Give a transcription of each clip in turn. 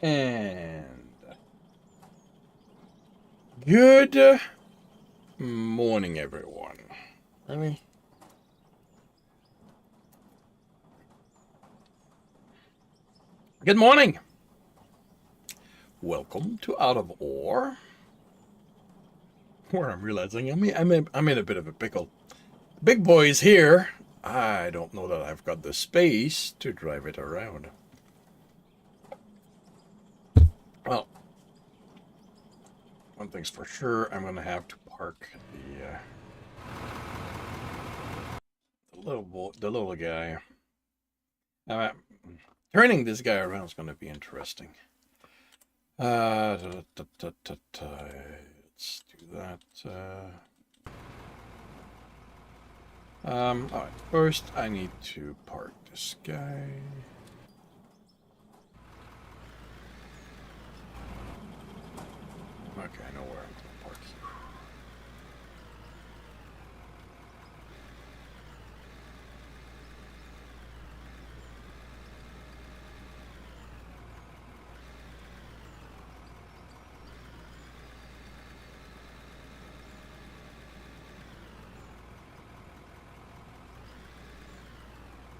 And good morning, everyone. Really? Good morning. Welcome to Out of Ore, where I'm realizing I'm in a bit of a pickle. Big boy's here. I don't know that I've got the space to drive it around. Well, one thing's for sure, I'm going to have to park the little guy. Uh, Turning this guy around is going to be interesting. Let's do that. All right. First, I need to park this guy. Okay, I know where I'm going to park you.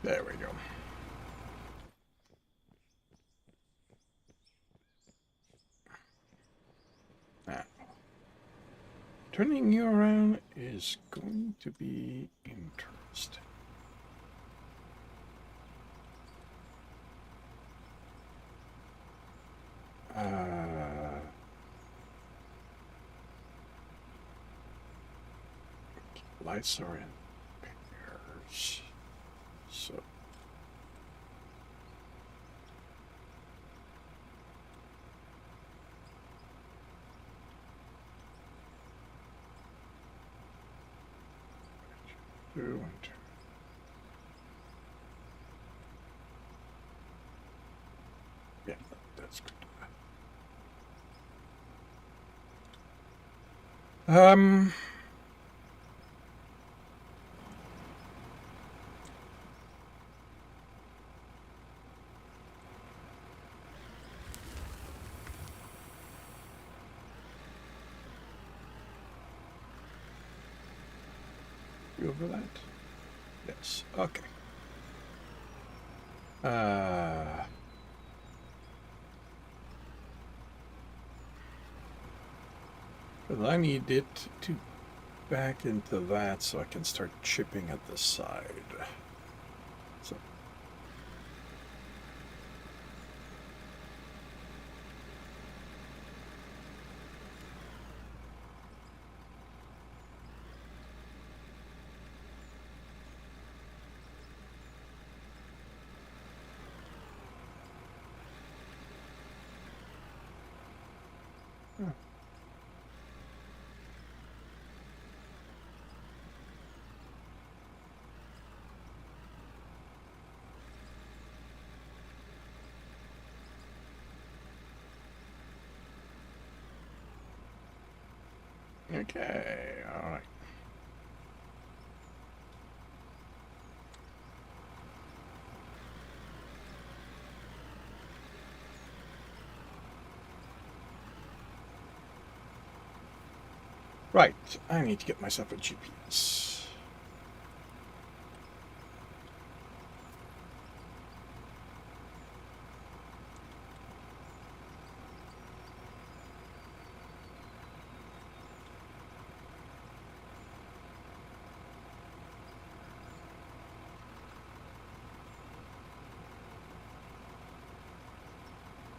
There we go. Now, turning you around is going to be interesting. Lights are in pairs. So two and two. Yeah, that's good. You over that? Yes. Okay. But I need it to back into that so I can start chipping at the side. So. Okay, all right. Right, I need to get myself a GPS.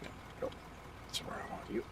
There we go. That's where I want you.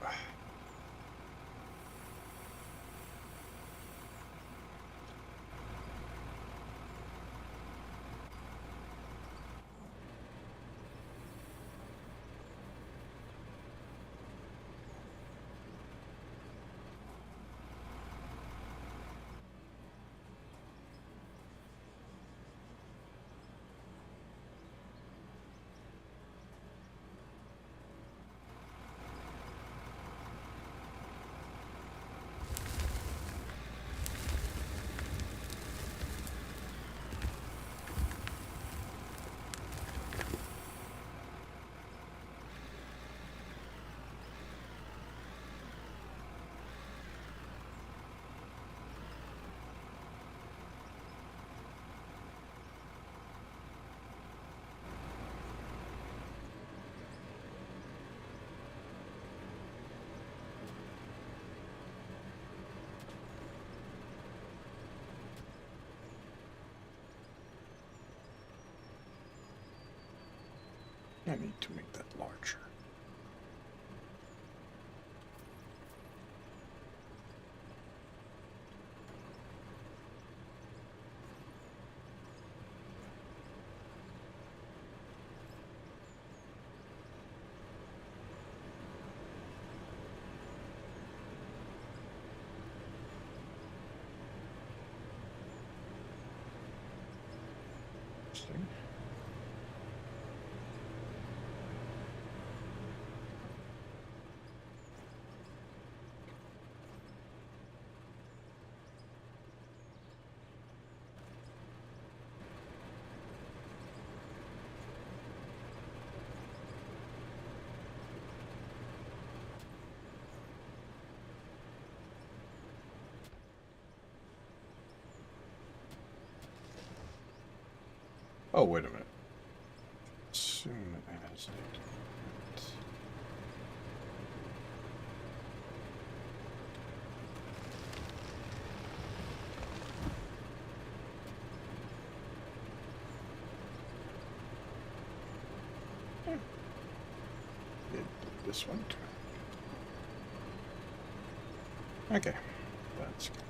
I need to make that larger. Interesting. Oh, wait a minute. As soon as it... This one too. Okay, that's good.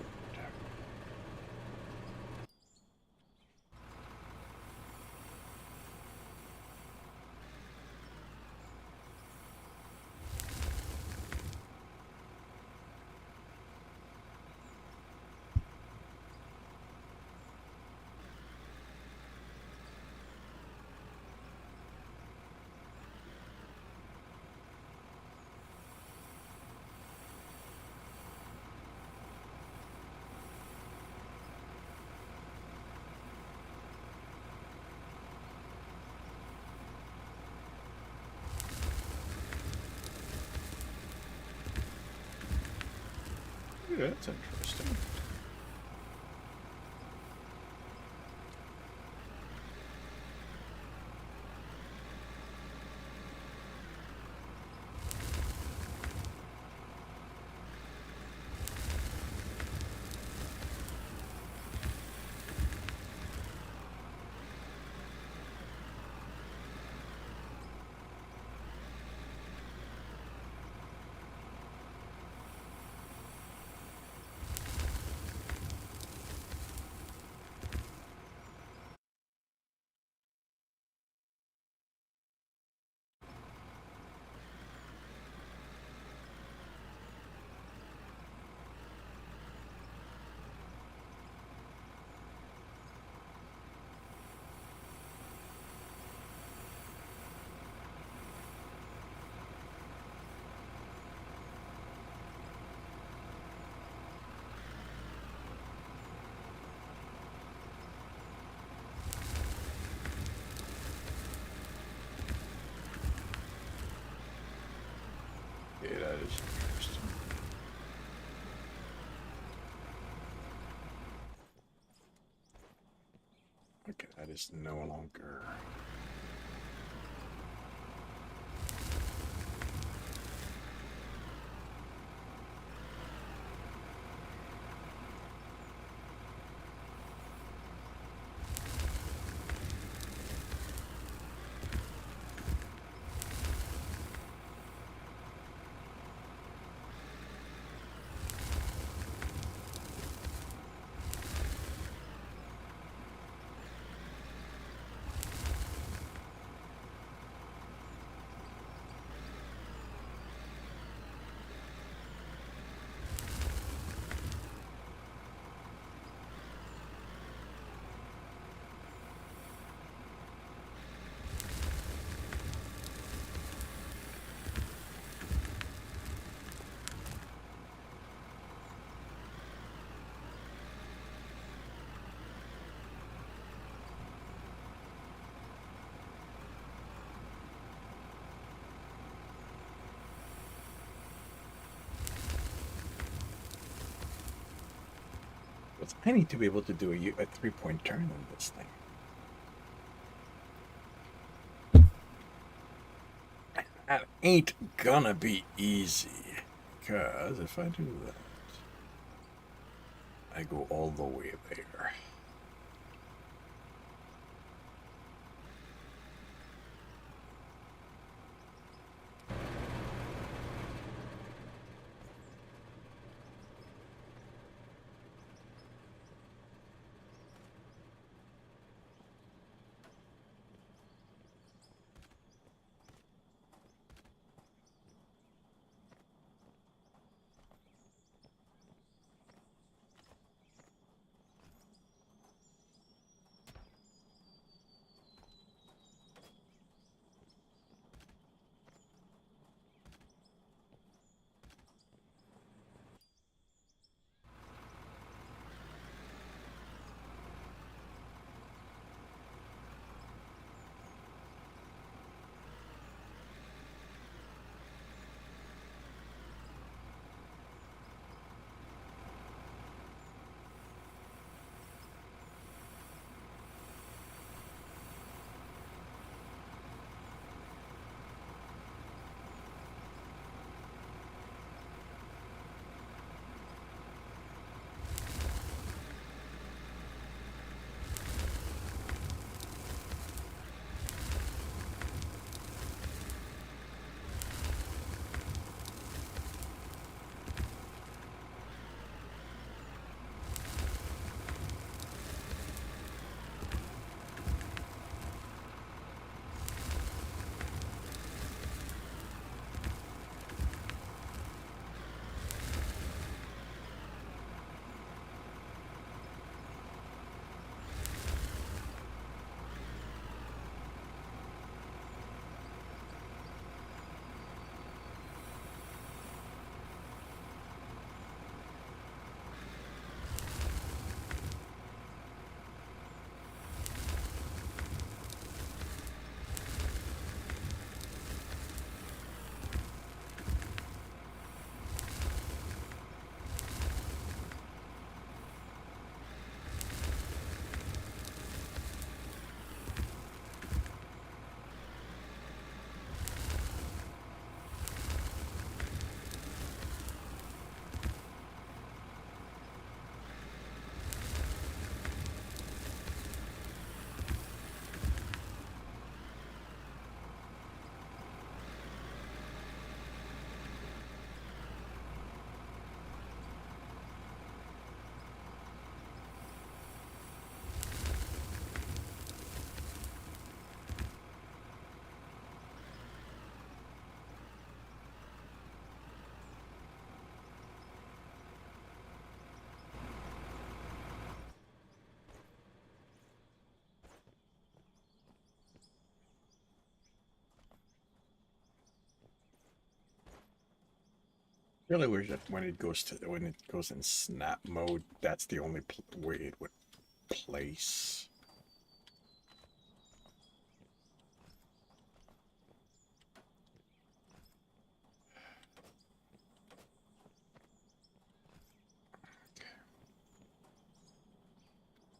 Yeah, that's interesting. Yeah, that is interesting. Okay, that is no longer... I need to be able to do a three-point turn on this thing. That ain't gonna be easy. Because if I do that, I go all the way there. Really wish that when it goes in snap mode, that's the only way it would place.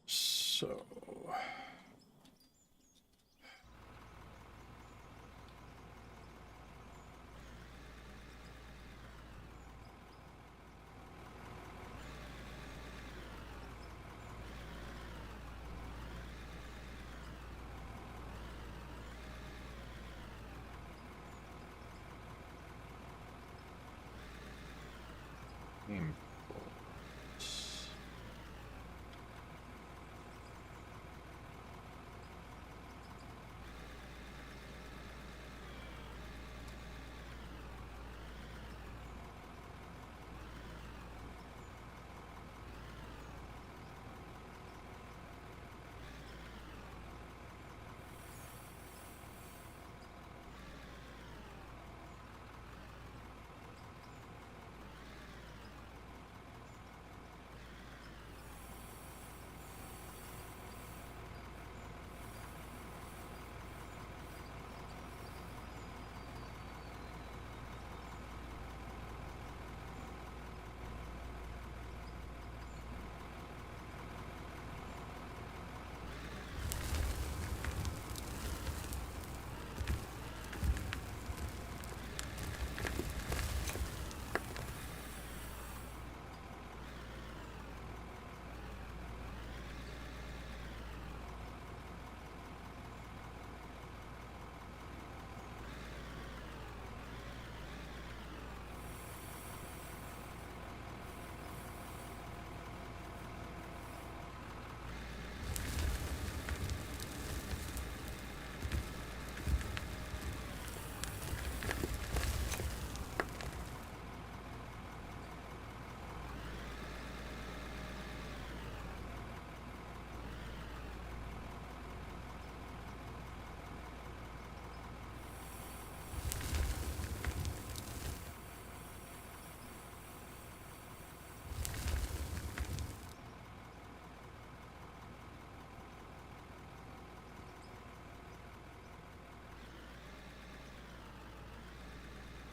So imports.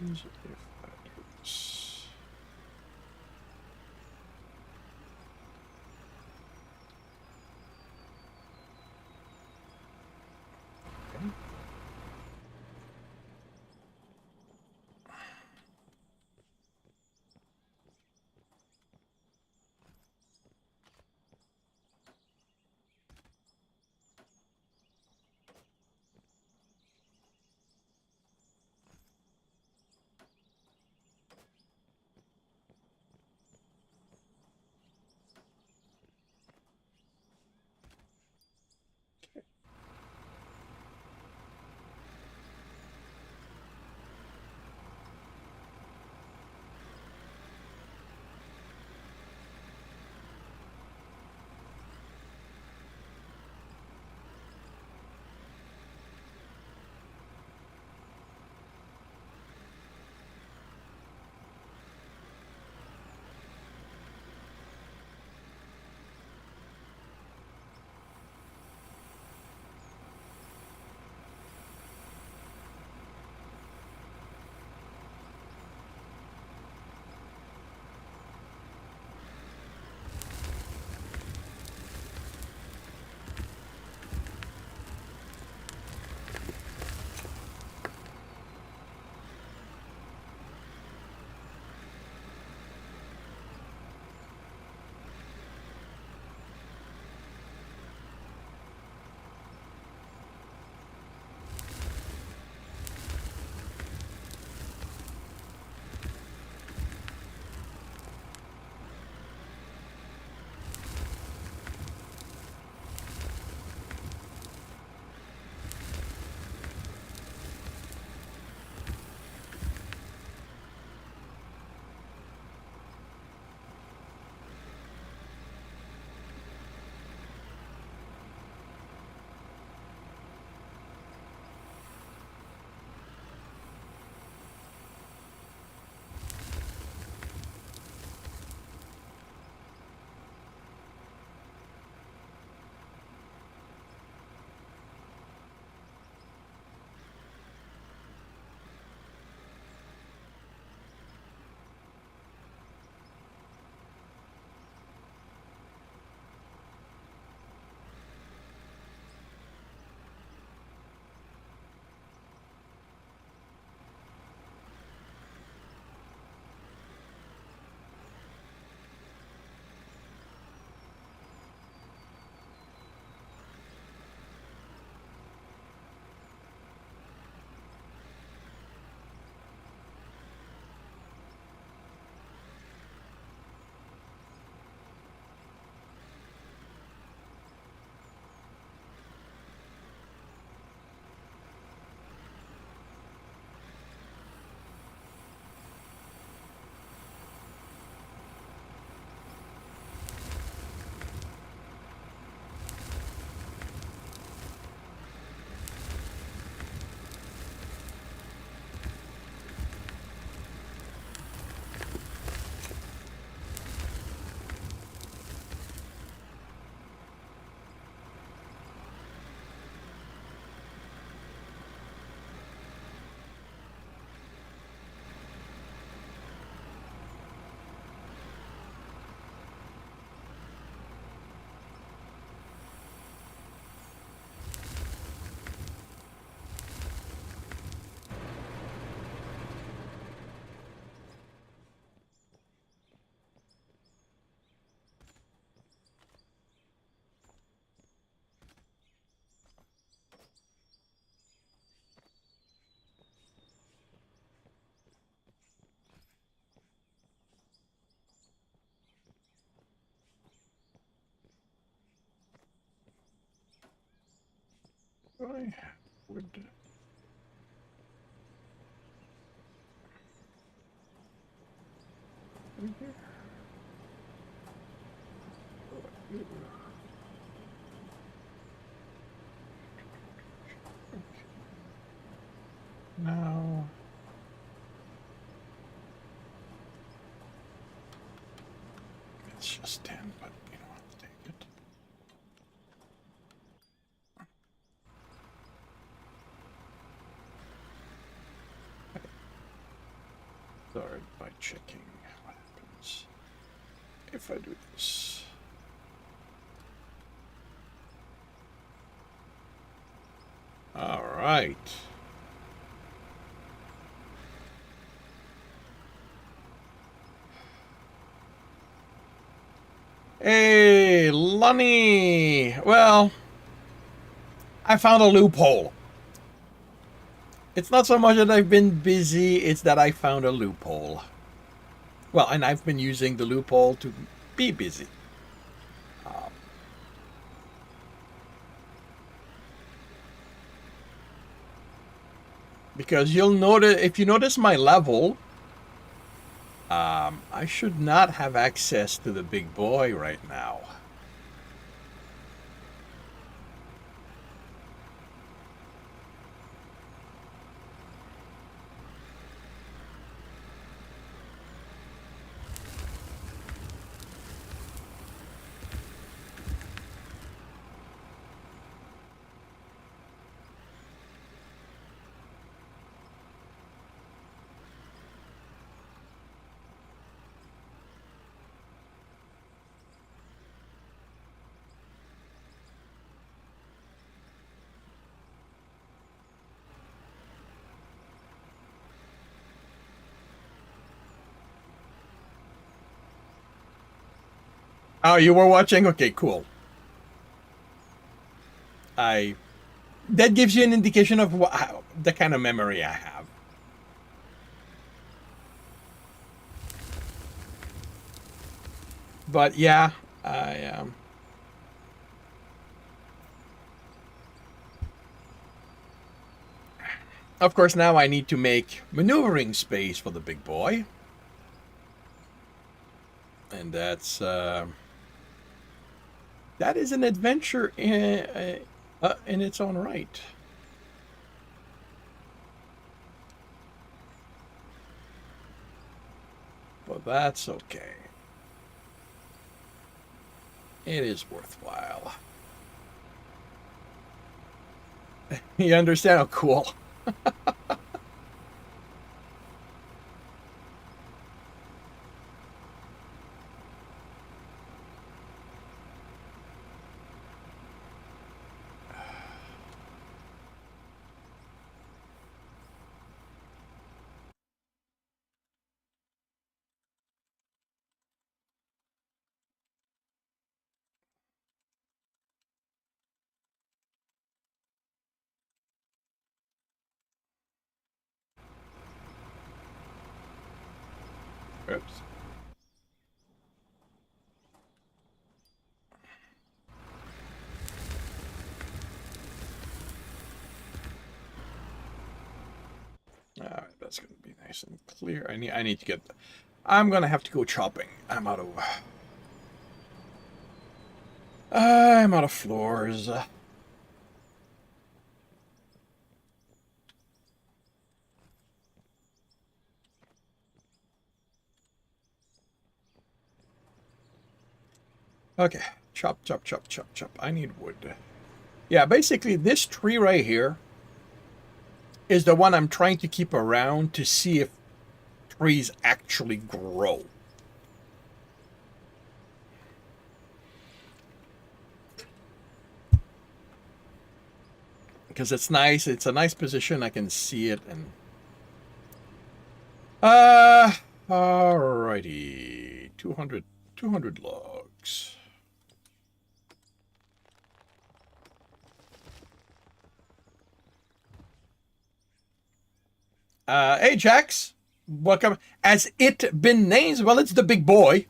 If that is okay. I would. In here. Now. It's just 10, but you know, I'll take it. Start by checking what happens if I do this. All right. Hey, Lunny. Well, I found a loophole. It's not so much that I've been busy, it's that I found a loophole. Well, and I've been using the loophole to be busy. Because you'll notice, if you notice my level, I should not have access to the big boy right now. Oh, you were watching? Okay, cool. That gives you an indication of the kind of memory I have. But yeah, I of course now I need to make maneuvering space for the big boy. And that's that is an adventure in its own right. But that's okay. It is worthwhile. You understand? Oh, cool. Oops. All right, that's gonna be nice and clear. I need to get. I'm gonna have to go chopping. I'm out of floors. Okay, chop, chop, chop, chop, chop. I need wood. Yeah, basically this tree right here is the one I'm trying to keep around to see if trees actually grow. Because it's nice, it's a nice position, I can see it, and alrighty. 200 logs. Hey, Jax. Welcome. Has it been named? Well, it's the big boy.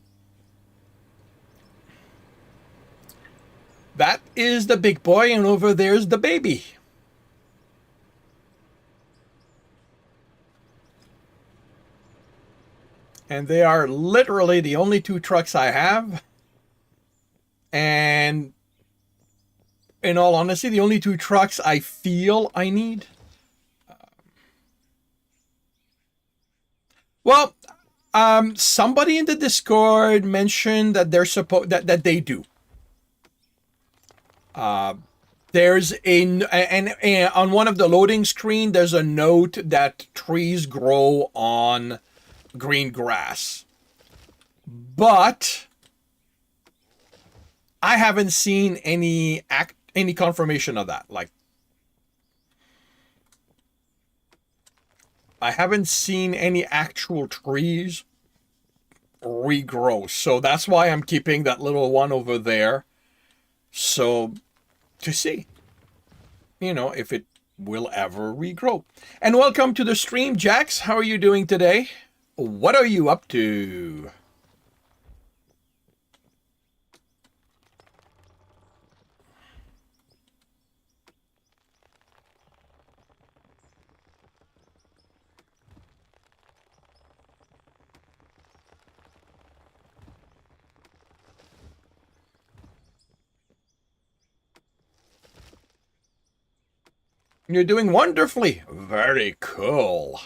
That is the big boy, and over there's the baby. And they are literally the only two trucks I have. And in all honesty, the only two trucks I feel I need. Well, somebody in the Discord mentioned that they're supposed that they do. Uh, there's and on one of the loading screen, there's a note that trees grow on green grass, but I haven't seen any confirmation of that. Like, I haven't seen any actual trees regrow, so that's why I'm keeping that little one over there. So to see, if it will ever regrow. And welcome to the stream, Jax. How are you doing today? What are you up to? You're doing wonderfully. Very cool.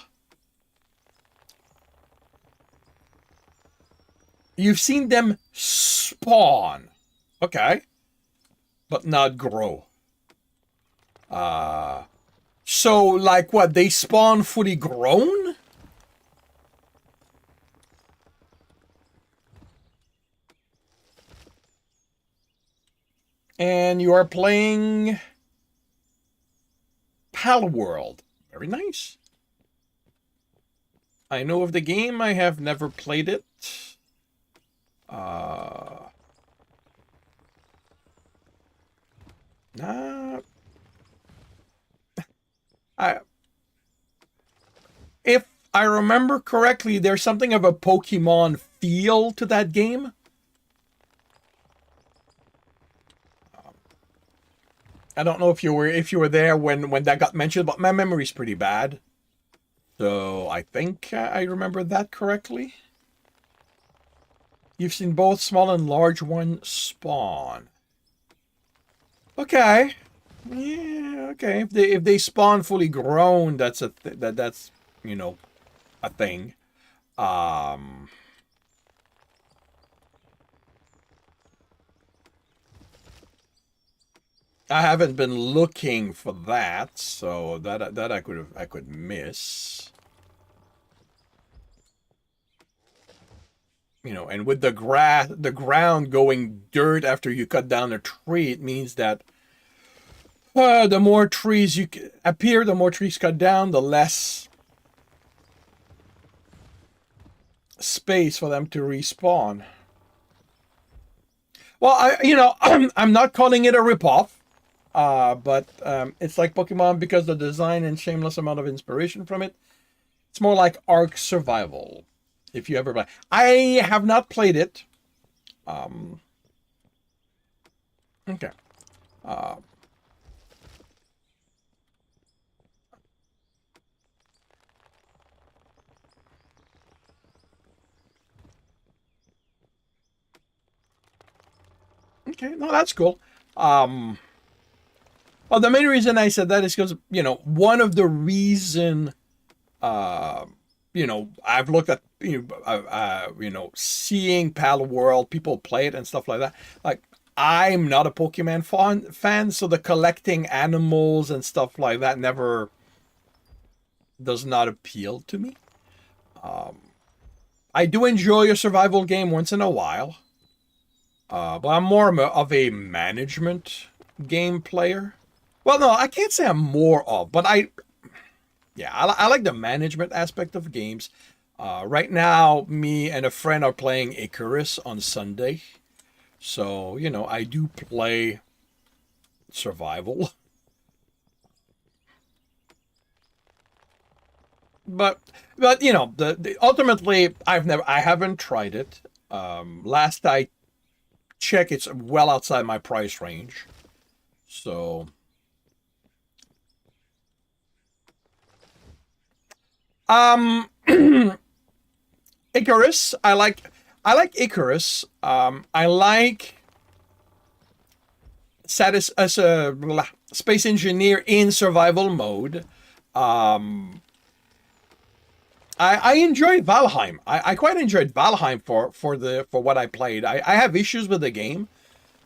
You've seen them spawn. Okay. But not grow. So like what? They spawn fully grown? And you are playing Pal World. Very nice. I know of the game. I have never played it. Nah. If I remember correctly, there's something of a Pokemon feel to that game. I don't know if you were there when that got mentioned, but my memory's pretty bad. So I think I remember that correctly. You've seen both small and large ones spawn. Okay. Yeah, okay. If they spawn fully grown, that's that's a thing. I haven't been looking for that, so that I could miss. And with the ground going dirt after you cut down a tree, it means that the more trees the more trees cut down, the less space for them to respawn. Well, I'm not calling it a ripoff, but it's like Pokemon because the design and shameless amount of inspiration from it. It's more like Ark Survival. If you ever play, I have not played it. Okay. Okay, no, that's cool. Well, the main reason I said that is because one of the reason I've looked at seeing Pal World, people play it and stuff like that. Like, I'm not a Pokemon fan, so the collecting animals and stuff like that never does not appeal to me. I do enjoy a survival game once in a while, but I'm more of a management game player. Well, no, I can't say I'm more of, but I like the management aspect of games. Right now, me and a friend are playing Icarus on Sunday. So, I do play survival. But ultimately, I haven't tried it. Last I checked, it's well outside my price range. So, Icarus. I like Icarus. I like Satis as a space engineer in survival mode. Um, I enjoyed Valheim. I quite enjoyed Valheim for what I played. I have issues with the game,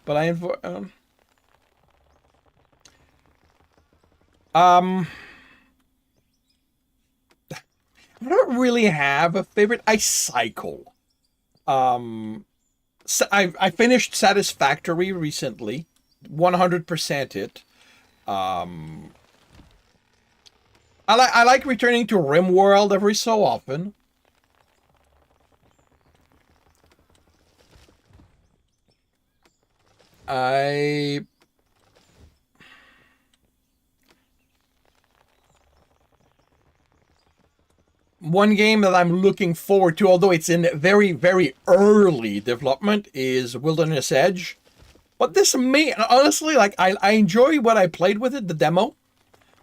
but um I don't really have a favorite. I cycle. Um, I finished Satisfactory recently, 100% it. Um, I like returning to RimWorld every so often. I One game that I'm looking forward to, although it's in very very early development, is Wilderness Edge. But this may honestly, like, I enjoy what I played with it, the demo.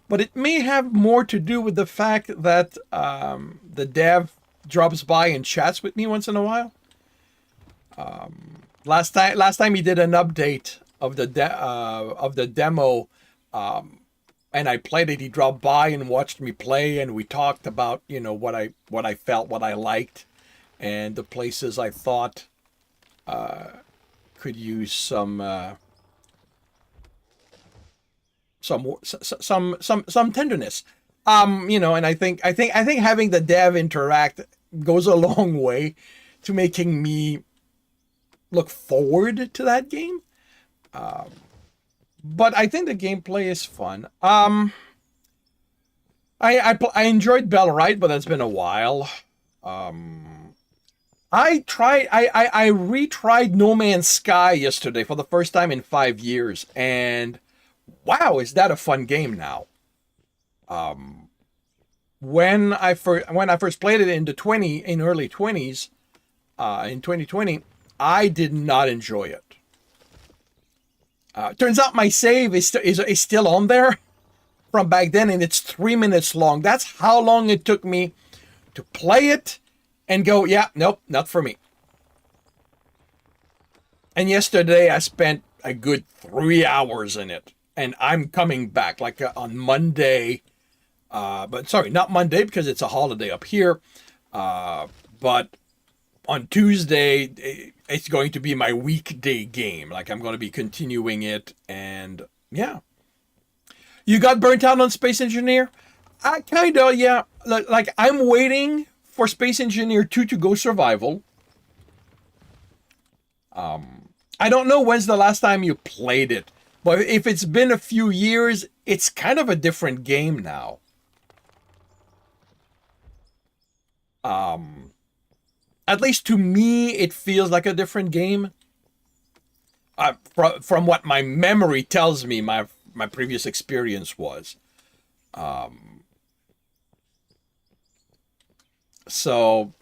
But it may have more to do with the fact that the dev drops by and chats with me once in a while. Last time he did an update of the demo, and I played it. He dropped by and watched me play, and we talked about what I felt, what I liked, and the places I thought could use some tenderness. And I think having the dev interact goes a long way to making me look forward to that game. But I think the gameplay is fun. I enjoyed Bellwright, but that's been a while. I retried No Man's Sky yesterday for the first time in 5 years, and wow, is that a fun game now? When I first played it in early 20s, in 2020, I did not enjoy it. Turns out my save is still on there from back then, and it's 3 minutes long. That's how long it took me to play it and go, yeah, nope, not for me. And yesterday I spent a good 3 hours in it, and I'm coming back like on Monday. But sorry, not Monday because it's a holiday up here. But on Tuesday, it's going to be my weekday game. Like, I'm going to be continuing it, and yeah. You got burnt out on Space Engineer? I kind of, yeah. Like, I'm waiting for Space Engineer 2 to go survival. I don't know when's the last time you played it, but if it's been a few years, it's kind of a different game now. At least to me, it feels like a different game. From what my memory tells me, my previous experience was. So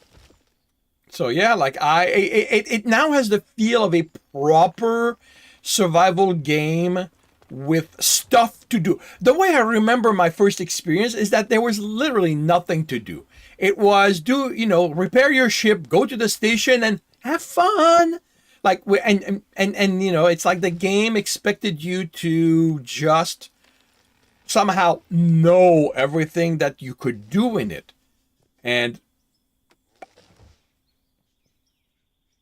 so yeah, like it now has the feel of a proper survival game with stuff to do. The way I remember my first experience is that there was literally nothing to do. It was repair your ship, go to the station, and have fun. Like, and it's like the game expected you to just somehow know everything that you could do in it, and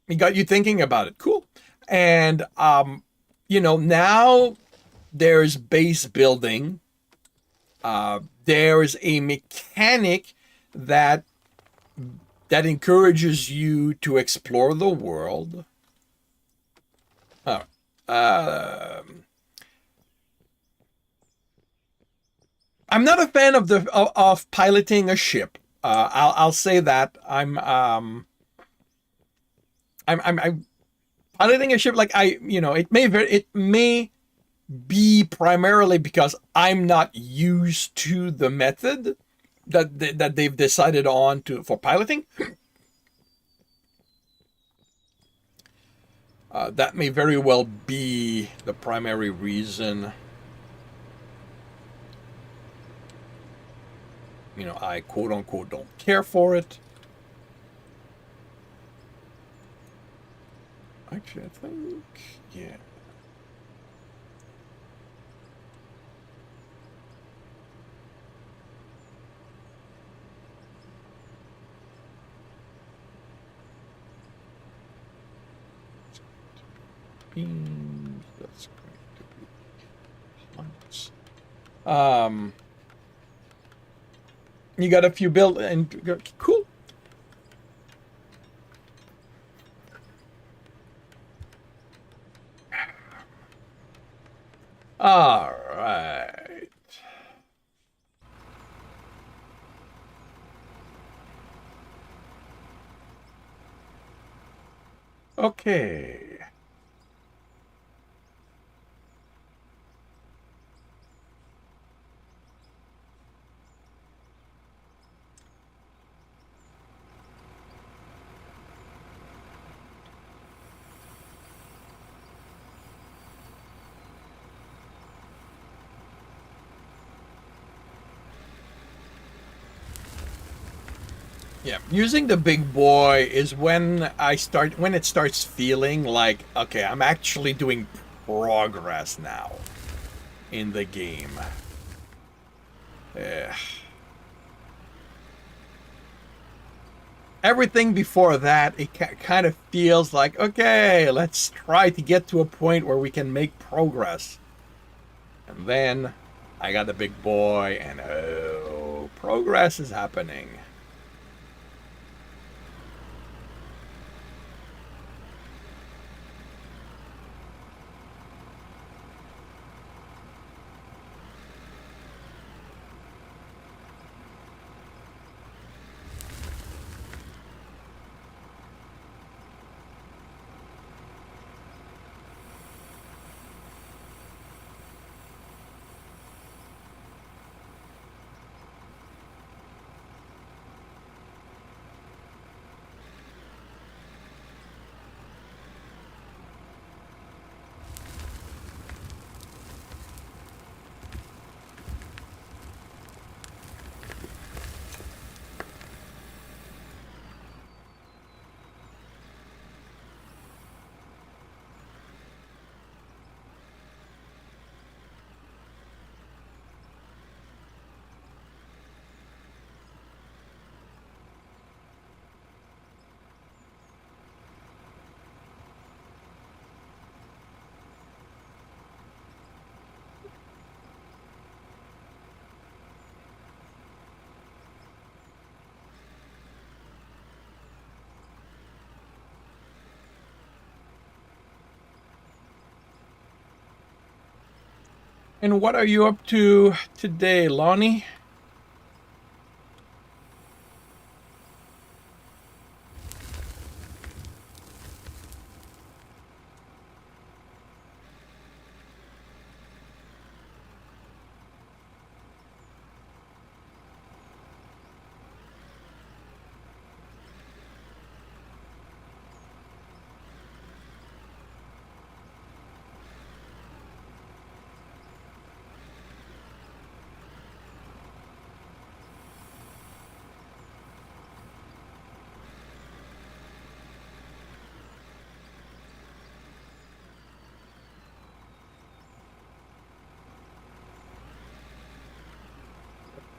it got you thinking about it. Cool. And now there's base building. There's a mechanic that encourages you to explore the world. Oh, I'm not a fan of piloting a ship. I'll say that I'm piloting a ship. Like, it may be primarily because I'm not used to the method that they've decided on for piloting. That may very well be the primary reason. I quote unquote don't care for it. Actually, I think, yeah. Beams, that's going to be months. You got a few build and cool. All right. Okay. Yeah, using the big boy is when it starts feeling like, okay, I'm actually doing progress now in the game. Everything before that, it kind of feels like, okay, let's try to get to a point where we can make progress. And then I got the big boy, and oh, progress is happening. And what are you up to today, Lonnie?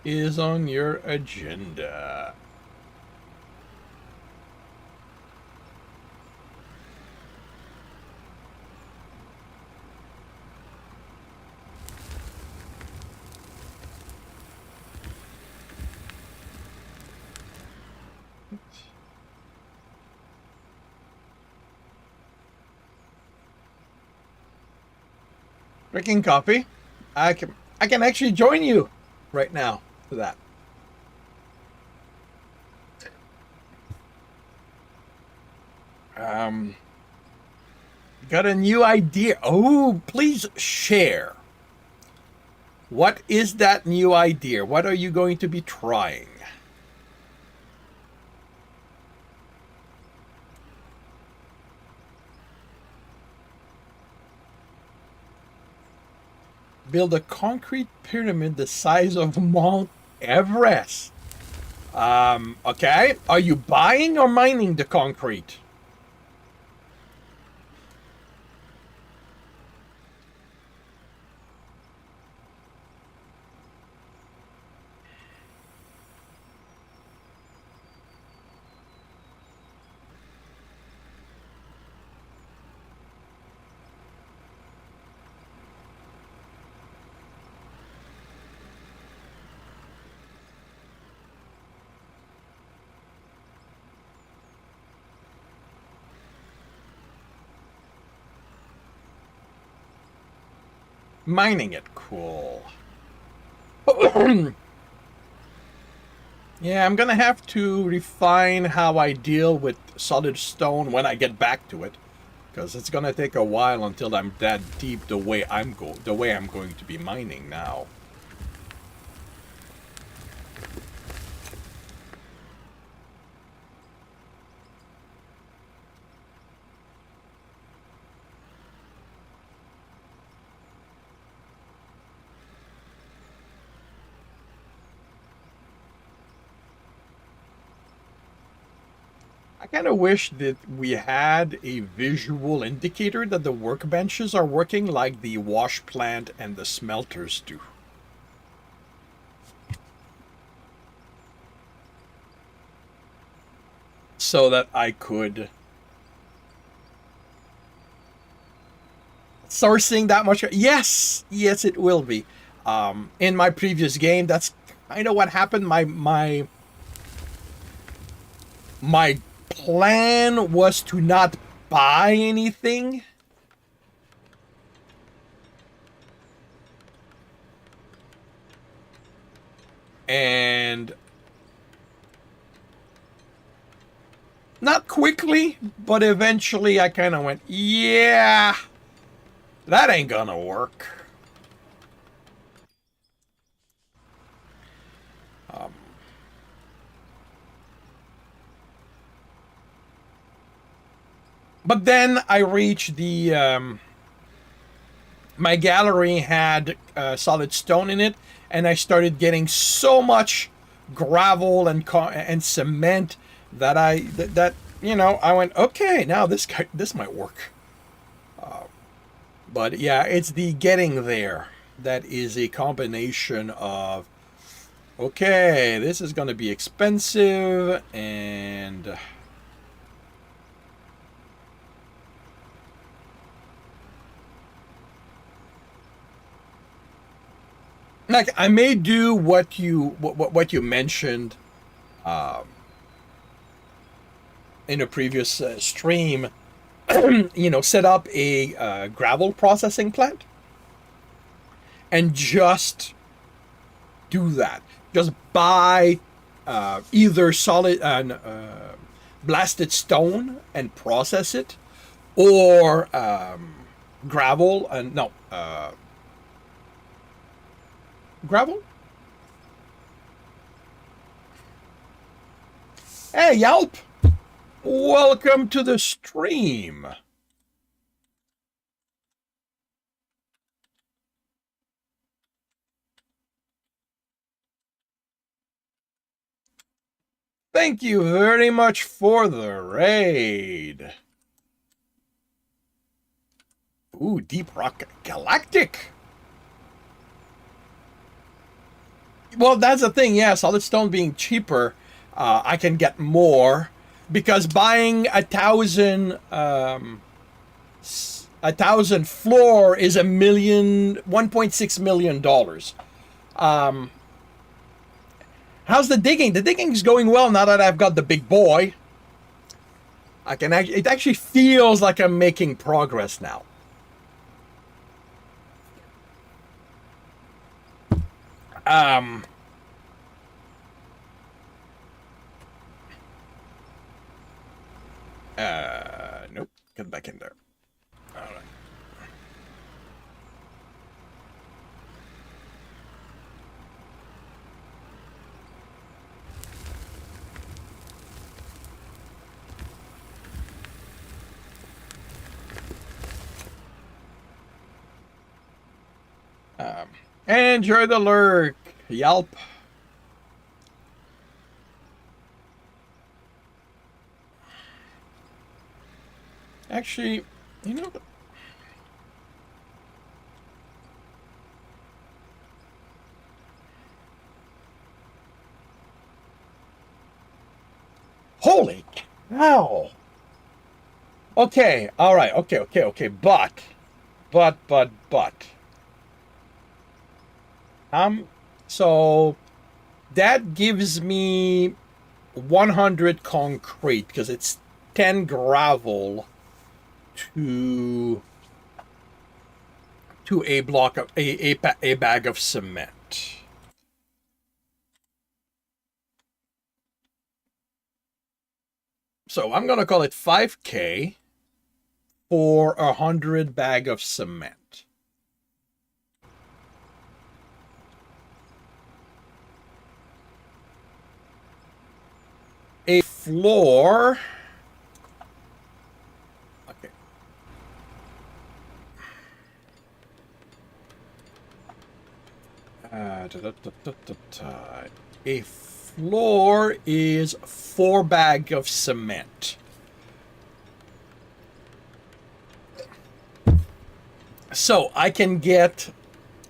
Is on your agenda? Drinking coffee. I can actually join you right now for that. Um, got a new idea. Oh, please share. What is that new idea? What are you going to be trying? Build a concrete pyramid the size of Mount Everest. Okay. Are you buying or mining the concrete? Mining it, cool. Yeah, I'm gonna have to refine how I deal with solid stone when I get back to it, because it's gonna take a while until I'm that deep the way I'm going to be mining now. I kind of wish that we had a visual indicator that the workbenches are working like the wash plant and the smelters do. So that I could sourcing that much. Yes, yes, it will be. In my previous game, that's kind of what happened. My plan was to not buy anything. And not quickly, but eventually I kind of went, yeah, that ain't gonna work. But then I reached my gallery had solid stone in it, and I started getting so much gravel and cement that I went, okay, now this might work. But yeah, it's the getting there that is a combination of, okay, this is going to be expensive, and like I may do what you mentioned in a previous stream. Set up a gravel processing plant and just do that. Just buy either solid blasted stone and process it, or gravel and no gravel. Hey, Yelp! Welcome to the stream. Thank you very much for the raid. Ooh, Deep Rock Galactic. Well, that's the thing, yeah, solid stone being cheaper, I can get more, because buying 1,000 floor is $1.6 million. How's the digging? The digging's going well now that I've got the big boy. It actually feels like I'm making progress now. Nope. Get back in there. All right. Enjoy the lurk, Yelp. Actually, you know. Holy cow! Okay, all right, okay, but. So that gives me 100 concrete, because it's 10 gravel to to a block of a bag of cement. So I'm gonna call it 5K for 100 bag of cement. A floor. Okay. A floor is 4 bag of cement. So I can get,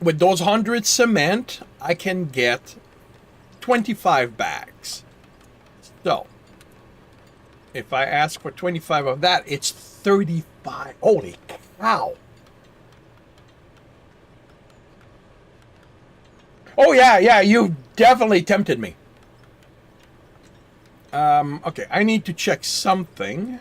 with those 100 cement, I can get 25 bags. So if I ask for 25 of that, it's 35. Holy cow. Oh, yeah, you definitely tempted me. Okay, I need to check something.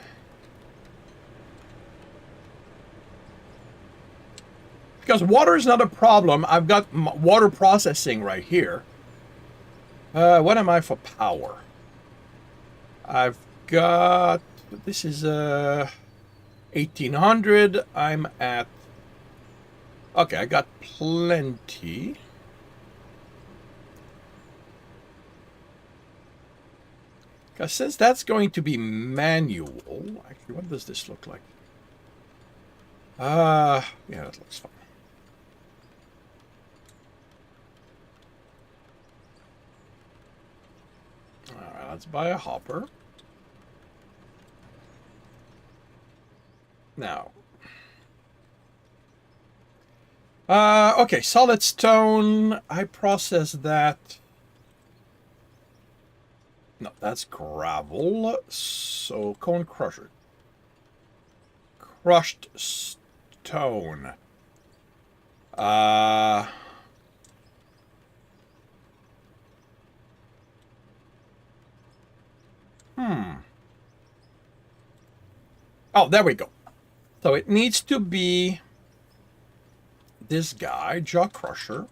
Because water is not a problem. I've got water processing right here. What am I for power? I've got... This is 1800. I'm at... Okay, I got plenty. Because since that's going to be manual... Actually, what does this look like? Yeah, that looks fine. Alright, let's buy a hopper. Now. Okay, solid stone. I process that. No, that's gravel. So, cone crusher. Crushed stone. Oh, there we go. So it needs to be this guy, Jaw Crusher.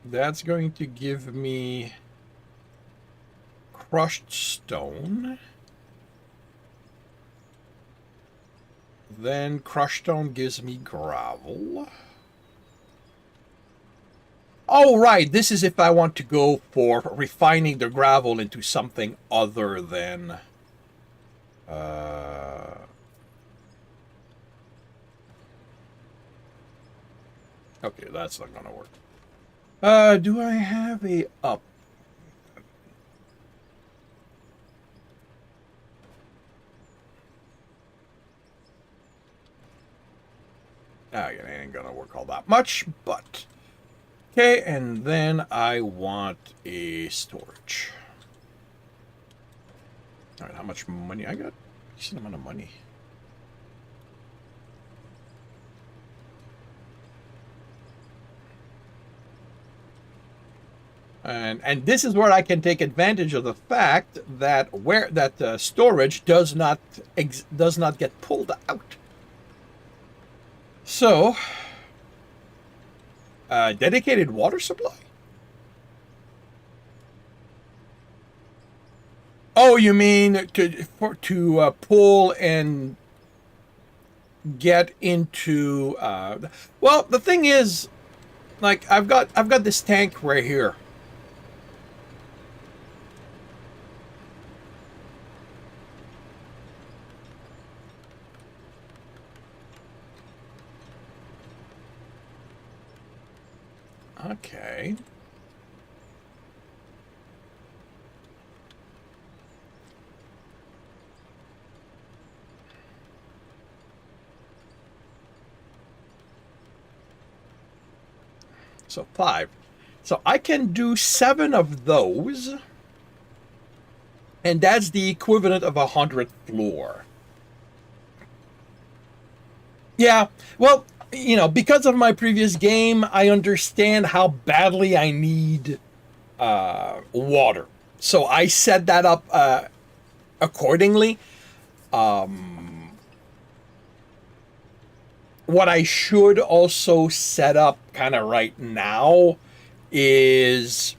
That's going to give me crushed stone. Then crushed stone gives me gravel. Oh, right. This is if I want to go for refining the gravel into something other than... Okay, that's not gonna work. Do I have a up? Oh, it ain't gonna work all that much, but... Okay, and then I want a storage. Alright, how much money? I got a decent amount of money. And this is where I can take advantage of the fact that storage does not get pulled out. So, dedicated water supply. Oh, you mean to pull and get into? Well, the thing is, like I've got this tank right here. Okay. So 5. So I can do 7 of those. And that's the equivalent of 100 floor. Yeah, well, you know, because of my previous game, I understand how badly I need water. So I set that up accordingly. What I should also set up kind of right now is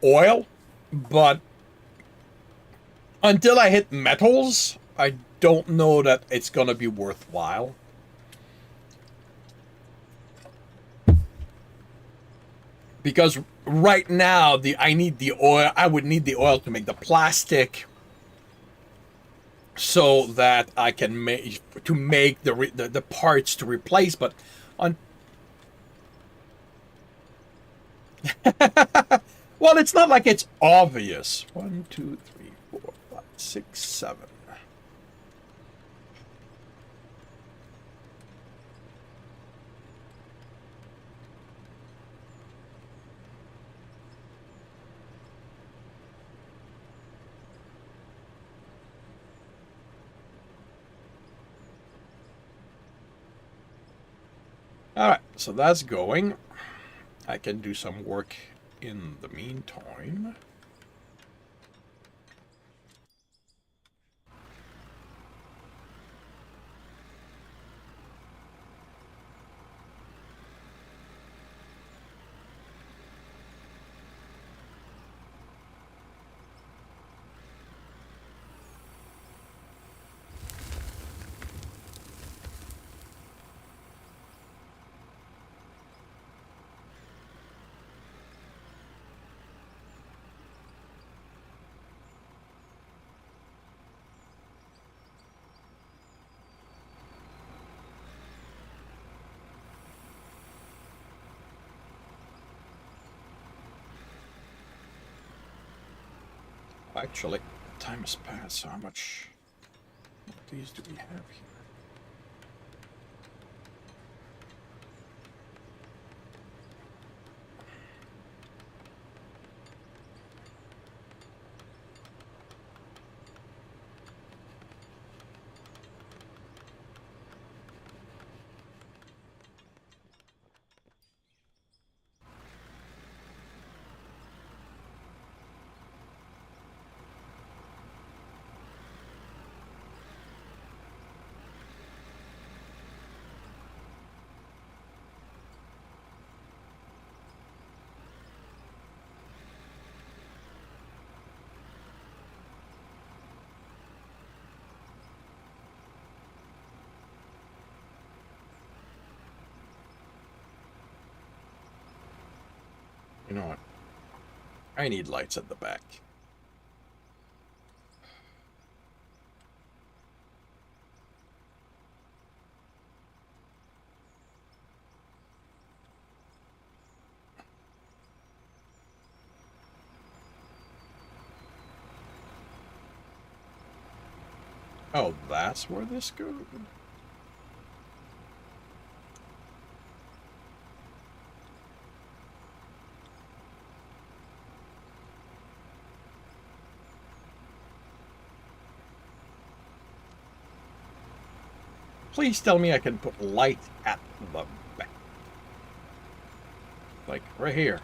oil, but until I hit metals, I don't know that it's going to be worthwhile. Because right now, I need the oil. I would need the oil to make the plastic, so that I can make the parts to replace. But on well, it's not like it's obvious. 1, 2, 3, 4, 5, 6, 7. All right, so that's going. I can do some work in the meantime. Actually, time has passed. So how much of these do we have here? You know what? I need lights at the back. Oh, that's where this goes? Please tell me I can put light at the back. Like, right here.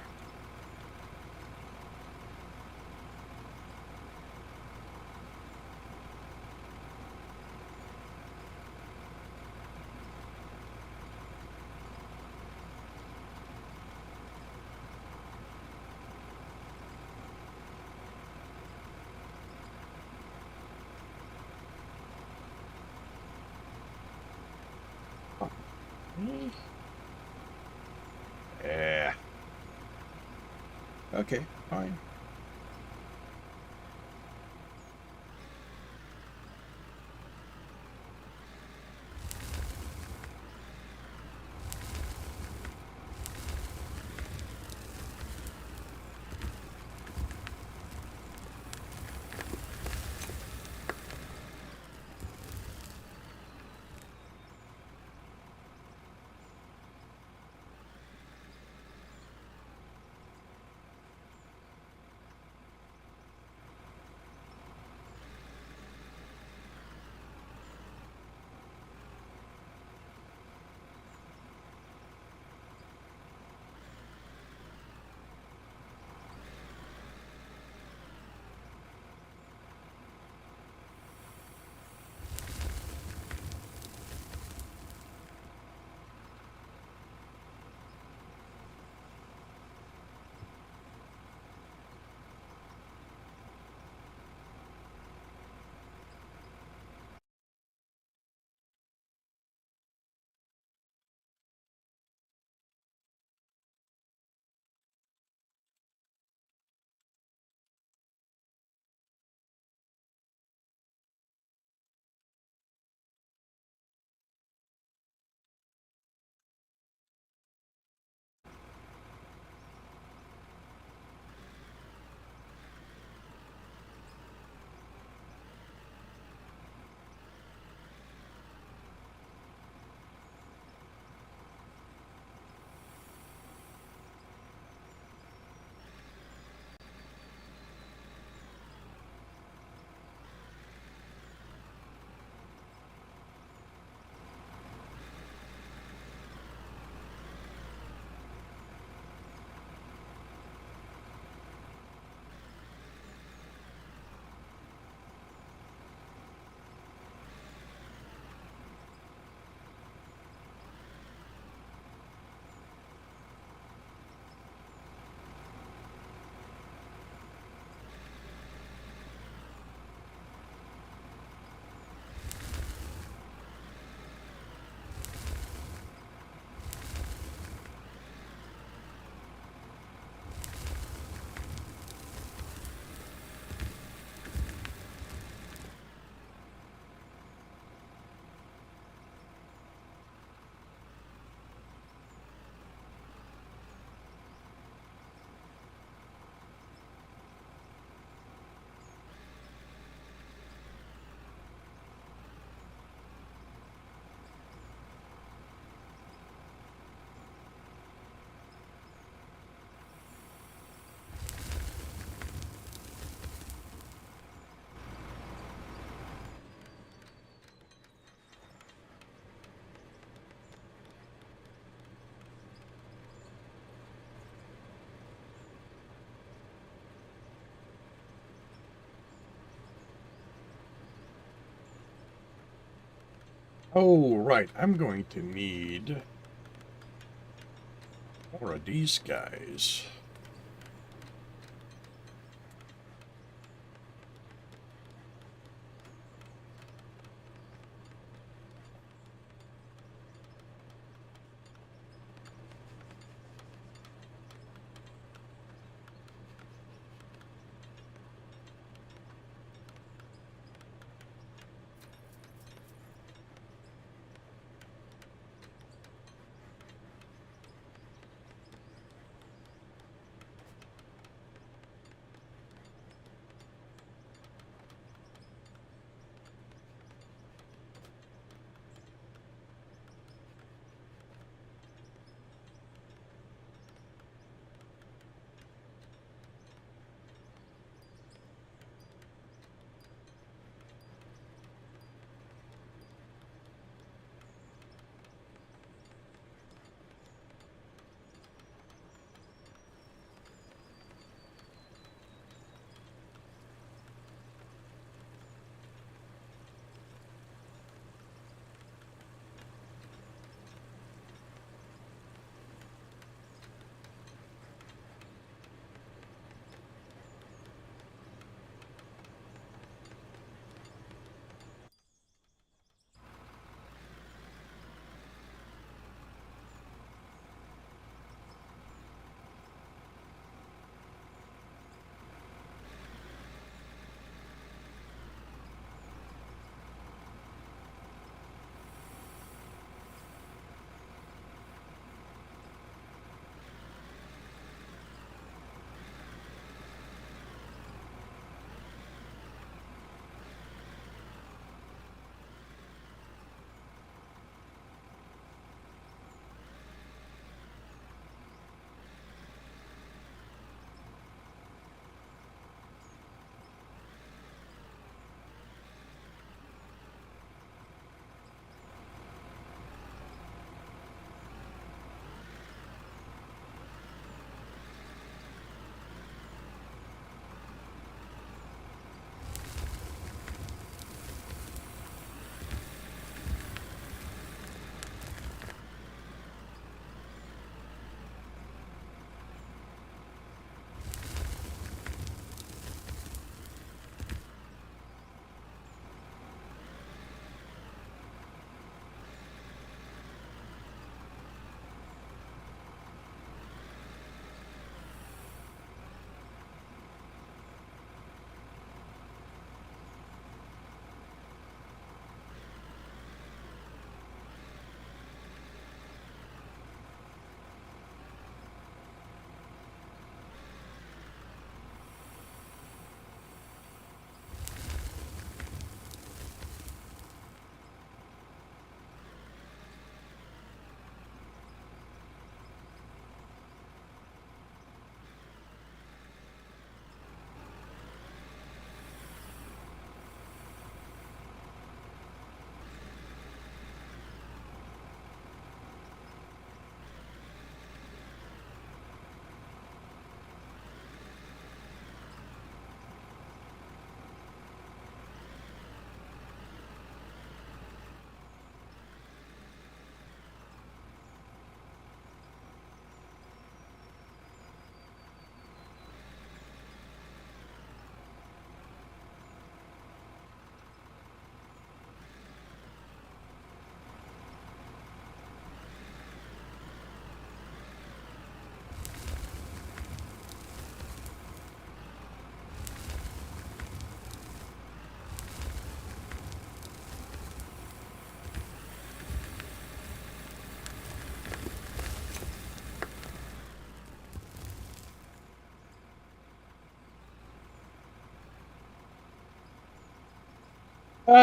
Yeah. Okay, fine. Oh, right. I'm going to need more of these guys.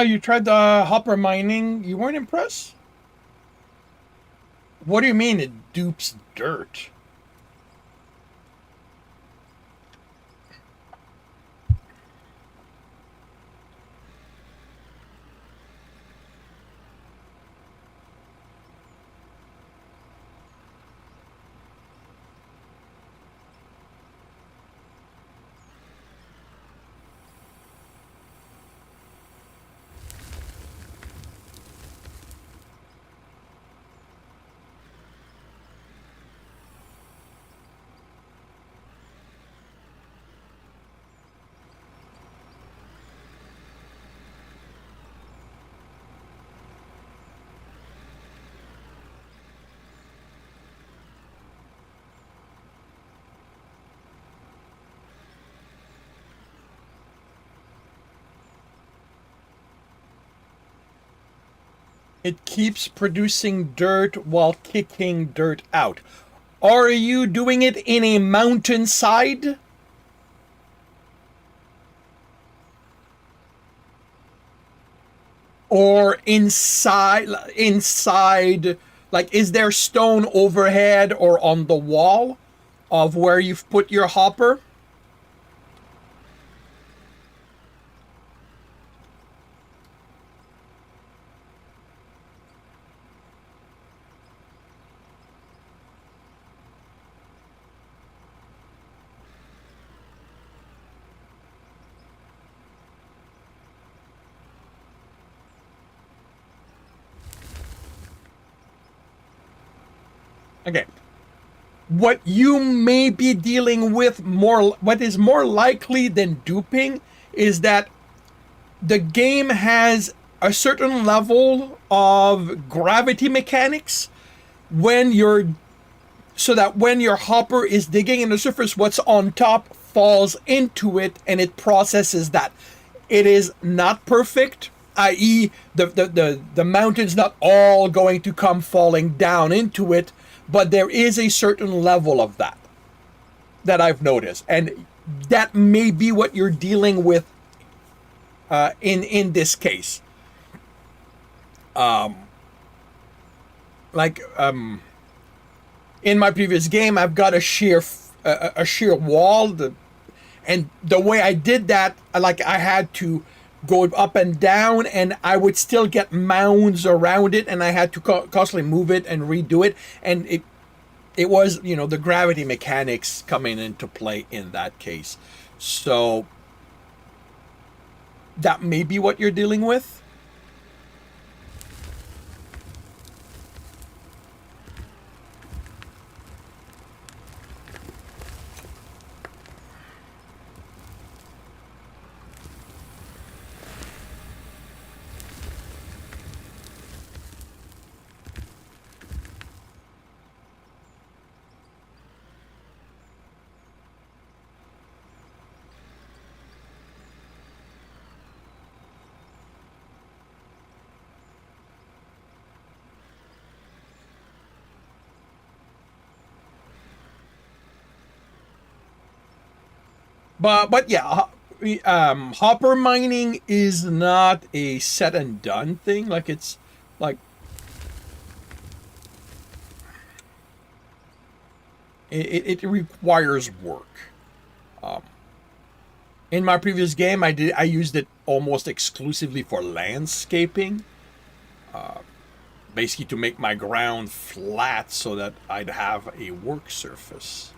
You tried the hopper mining. You weren't impressed? What do you mean it dupes dirt? It keeps producing dirt while kicking dirt out. Are you doing it in a mountainside? Or inside, like, is there stone overhead or on the wall of where you've put your hopper? Okay. What you may be dealing with more, what is more likely than duping, is that the game has a certain level of gravity mechanics when you're so that when your hopper is digging in the surface, what's on top falls into it and it processes that. It is not perfect, i.e., the mountain's not all going to come falling down into it, but there is a certain level of that I've noticed. And that may be what you're dealing with in this case. Like in my previous game, I've got a sheer wall, and the way I did that, like I had to go up and down, and I would still get mounds around it, and I had to constantly move it and redo it, and it was, the gravity mechanics coming into play in that case. So that may be what you're dealing with. But yeah, hopper mining is not a set and done thing. Like, it's like it requires work. Um, in my previous game, I used it almost exclusively for landscaping, basically to make my ground flat so that I'd have a work surface.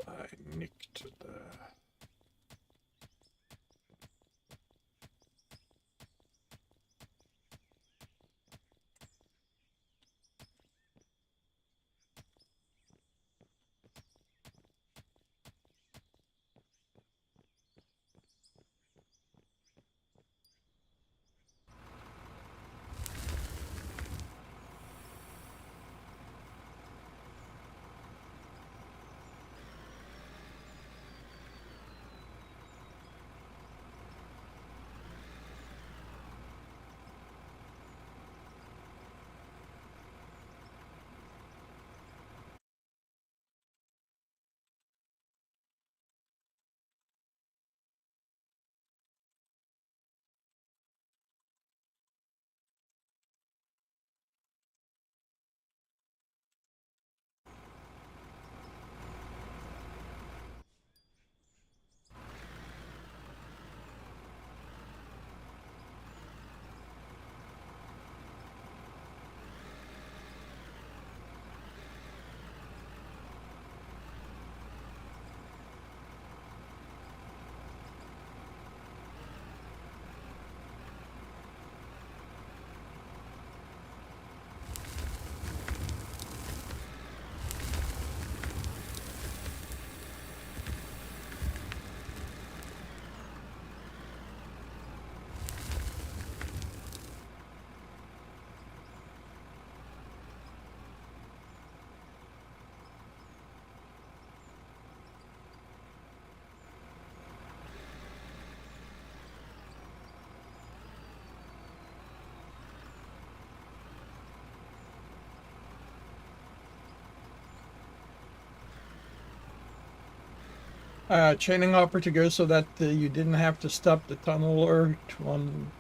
I nicked the. chaining hopper to go so that you didn't have to stop the tunneler to one.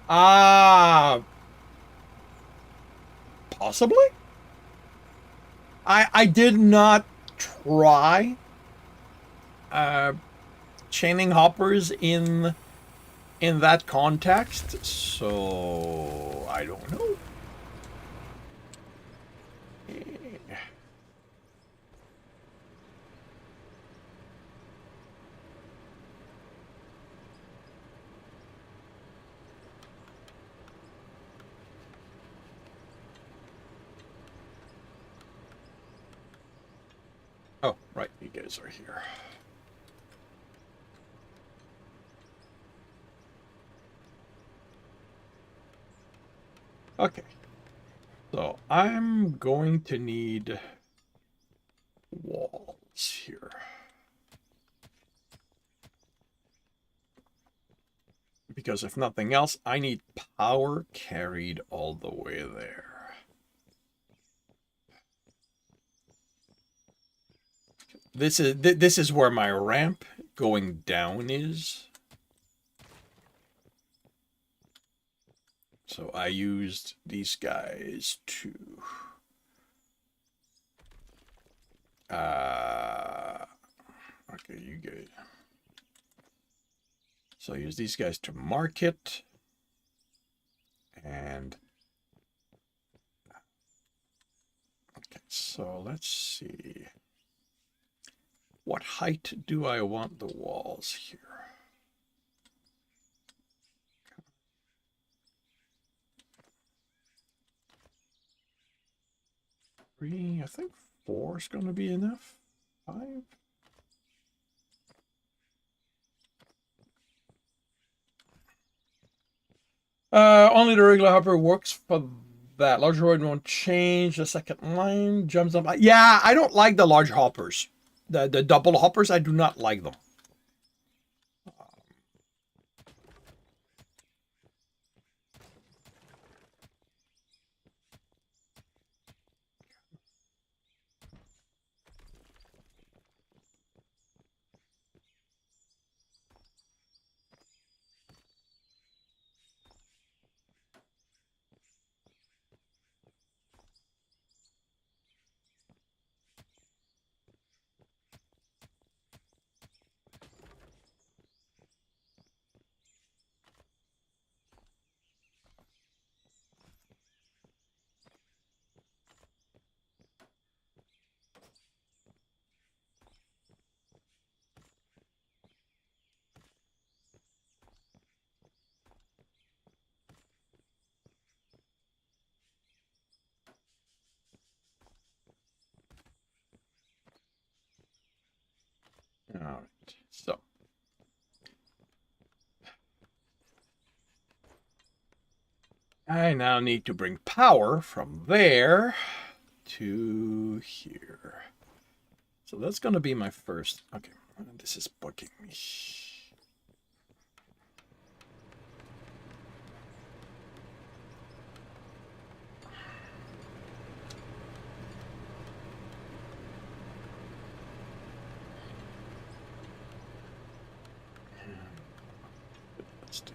Ah, possibly. I did not try uh, chaining hoppers in that context, so I don't know. Oh, right, you guys are here. Okay. So I'm going to need walls here. Because if nothing else, I need power carried all the way there. This is where my ramp going down is. So I used these guys to okay, you guys. So I use these guys to mark it. And okay, so let's see. What height do I want the walls here? Three, I think 4 is going to be enough. 5. Only the regular hopper works for that. Large droid won't change. The second line jumps up. Yeah, I don't like the large hoppers. The double hoppers, I do not like them. All right, so I now need to bring power from there to here. So that's going to be my first. Okay, this is bugging me. Let's do.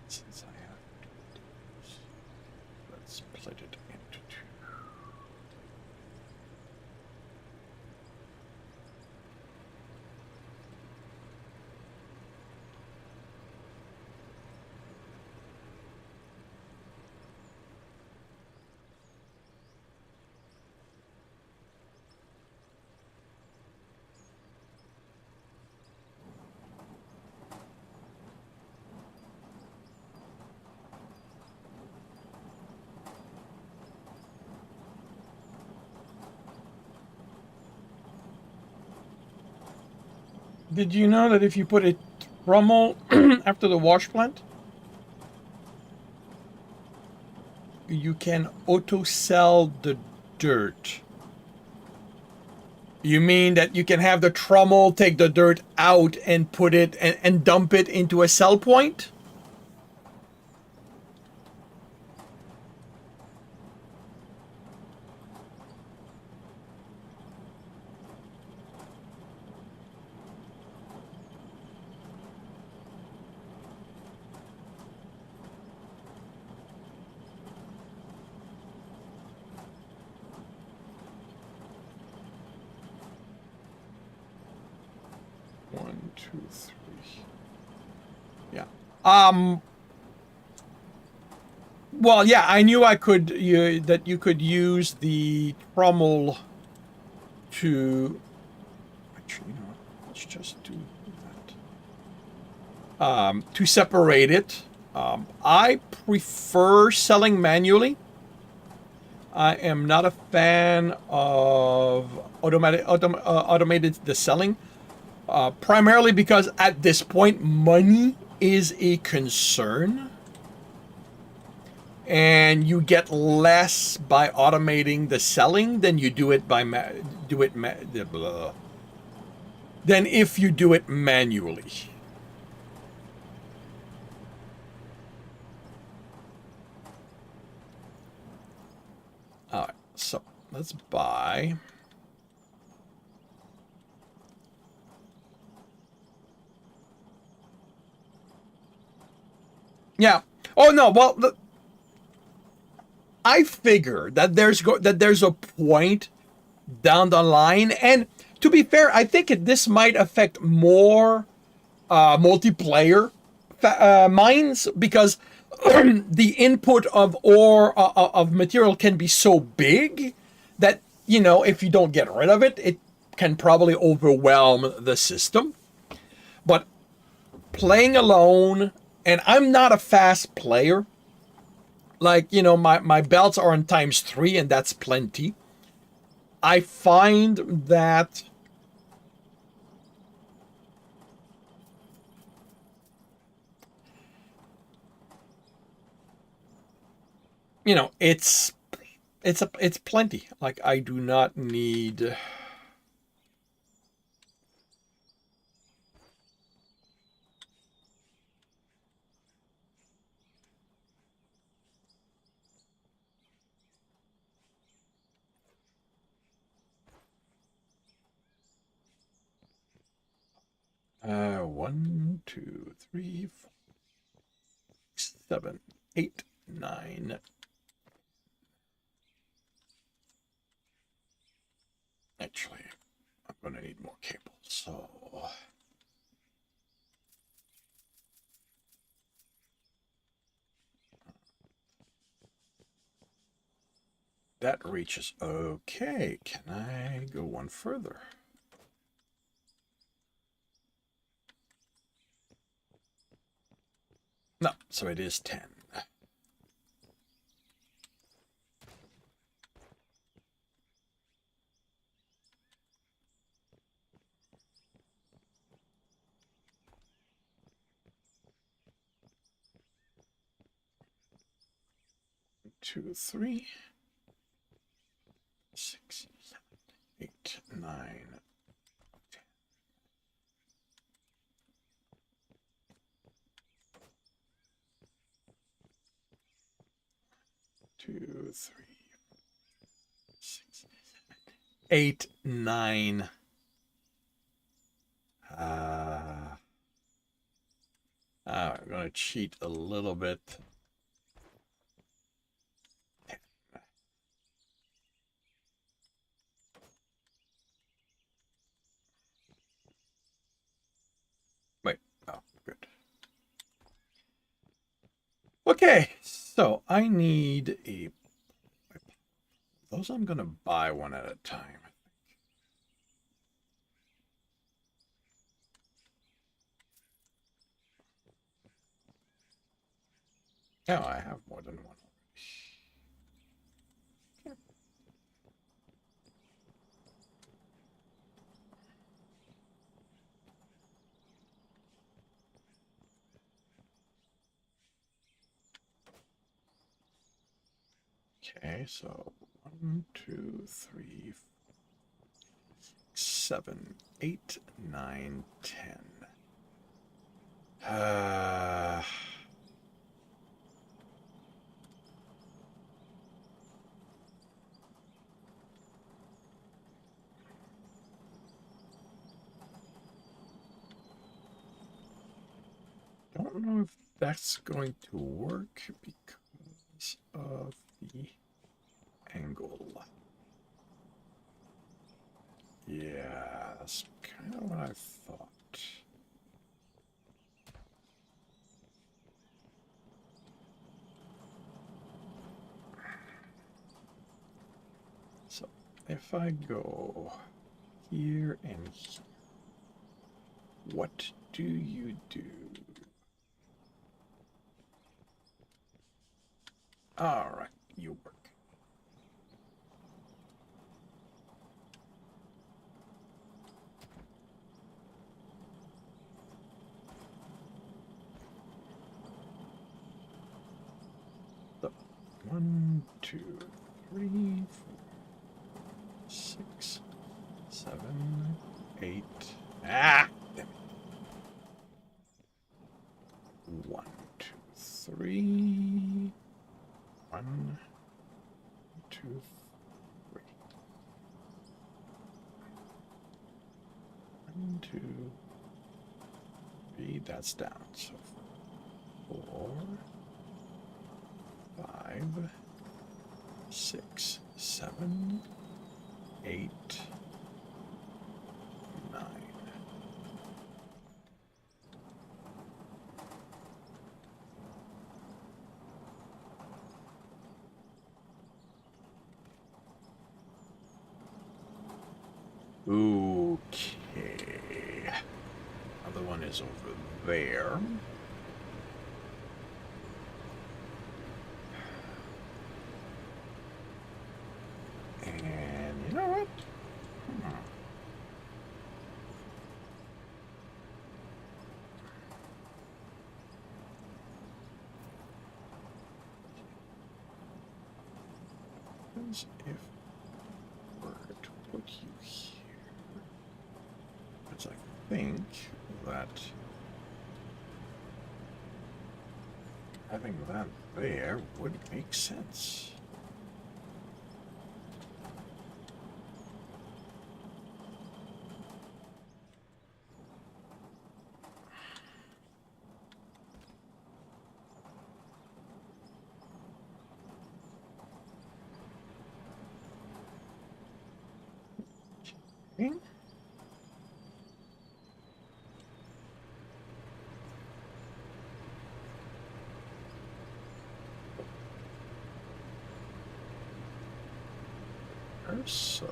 Since I have to do this, let's split it into 2. Did you know that if you put a trommel after the wash plant, you can auto-sell the dirt? You mean that you can have the trommel take the dirt out and put it and dump it into a sell point? One, two, three. Yeah. Well, yeah, I knew I could that you could use the trommel to. Actually, you know what? Let's just do that. To separate it. I prefer selling manually. I am not a fan of automated the selling, primarily because at this point money is a concern, and you get less by automating the selling than you do it by than if you do it manually. All right, so let's buy. Yeah. Oh no. Well, I figure that there's a point down the line, and to be fair, I think this might affect more multiplayer mines because the input of ore of material can be so big that, you know, if you don't get rid of it, it can probably overwhelm the system. But playing alone, and I'm not a fast player. Like, you know, my belts are on ×3, and that's plenty. I find that, you know, it's plenty. Like, I do not need. One, two, three, four, 7, 8, 9. Actually, I'm gonna need more cables, so. That reaches. Okay, can I go one further? No, so it is 10. 2, 3, 6, 7, 8, 9, 10. 2, 3, 6, 7, 8, 9. I'm gonna cheat a little bit. Wait, oh, good. Okay, so I need a. Those I'm gonna buy one at a time. Oh, I have more than one. Okay, so 1, 2, 3, 7, 8, 9, 10. Don't know if that's going to work because of the angle. Yeah, that's kind of what I thought. So if I go here and here, what do you do? All right, you work. So 1, 2, 3, 4, 6, 7, 8. Ah! Damn it. 1, 2, 3. 1, 2, 3. 1, 2, 3. That's down. So 4, 5, 6, 7, 8, 9. Okay. Other one is over there. And you know what? As if we're to put you here, because I think that having that there would make sense. Okay. So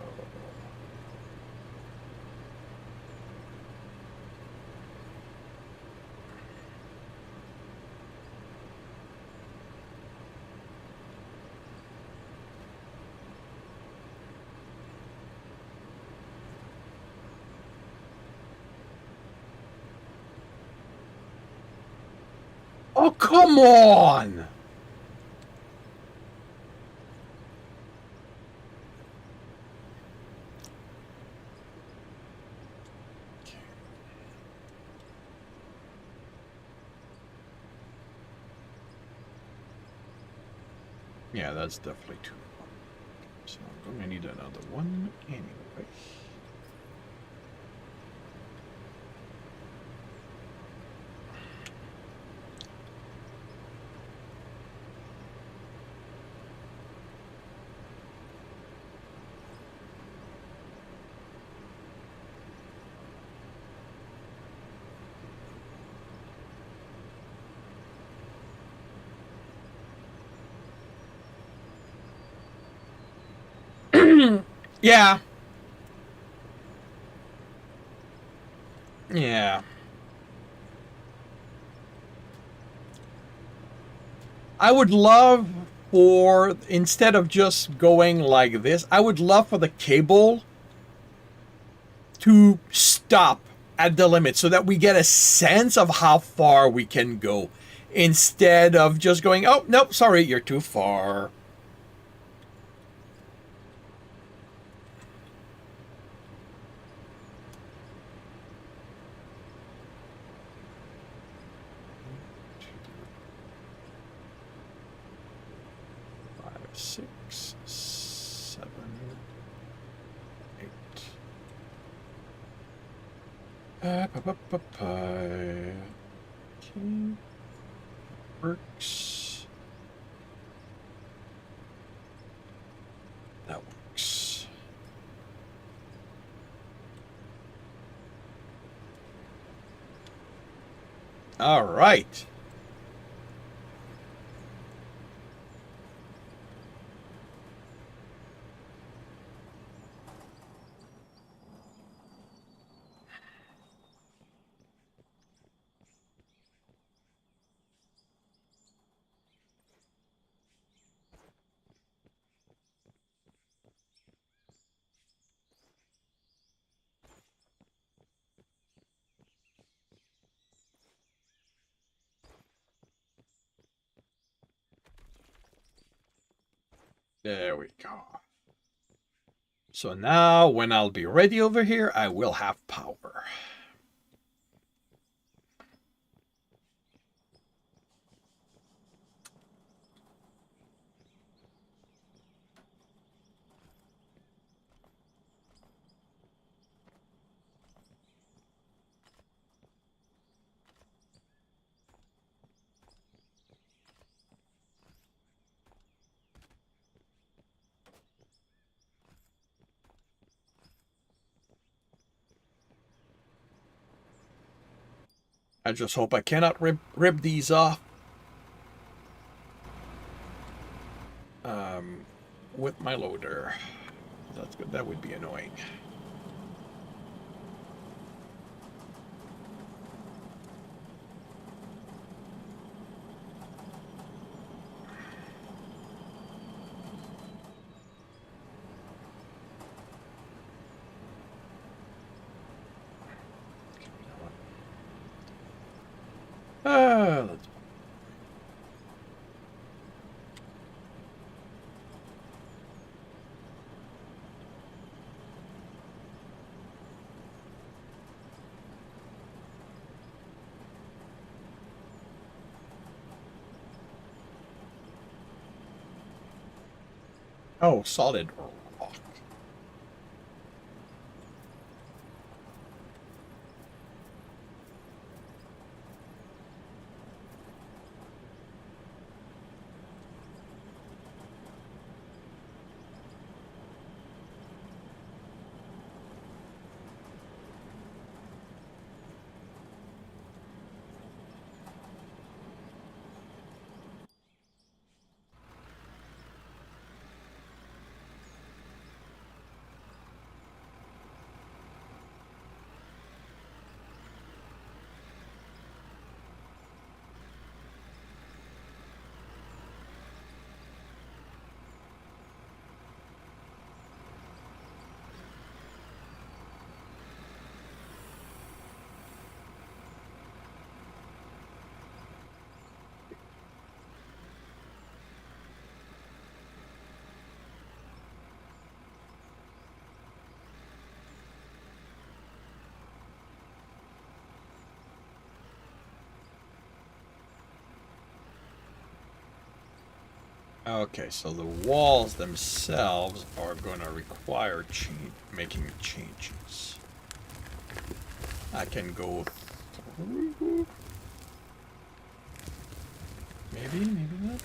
oh, come on! Yeah, that's definitely too long. So I'm going to need another one anyway. Yeah. Yeah. I would love for, instead of just going like this, I would love for the cable to stop at the limit so that we get a sense of how far we can go instead of just going, oh, nope, sorry, you're too far. Okay. Works. That works. All right. There we go. So now, when I'll be ready over here, I will have power. I just hope I cannot rip these off with my loader. That's good. That would be annoying. Let's. Oh, solid rock. Okay, so the walls themselves are going to require making changes. I can go through. Maybe not.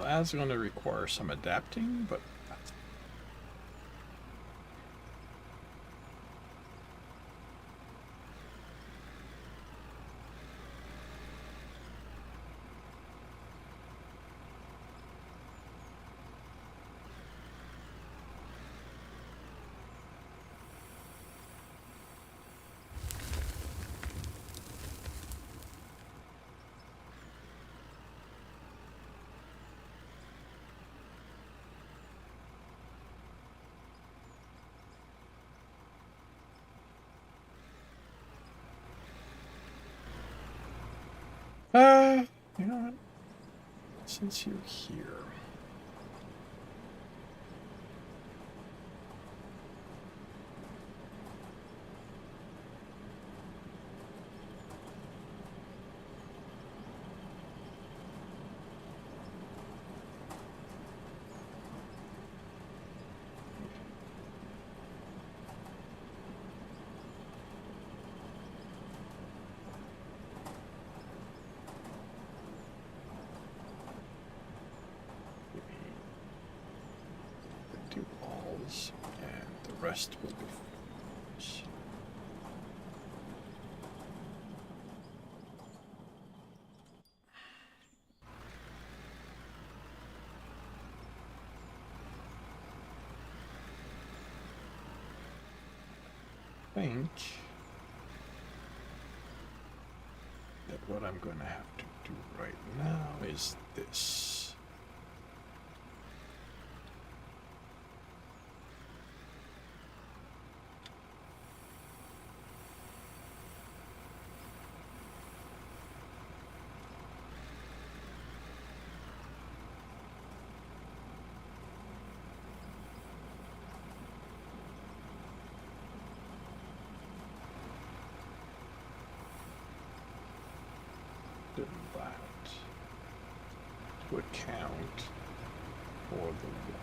That's going to require some adapting, but that's You know what? Since you're here. Two walls, and the rest will be floors. I think that what I'm going to have to do right now is this. That would count for the one.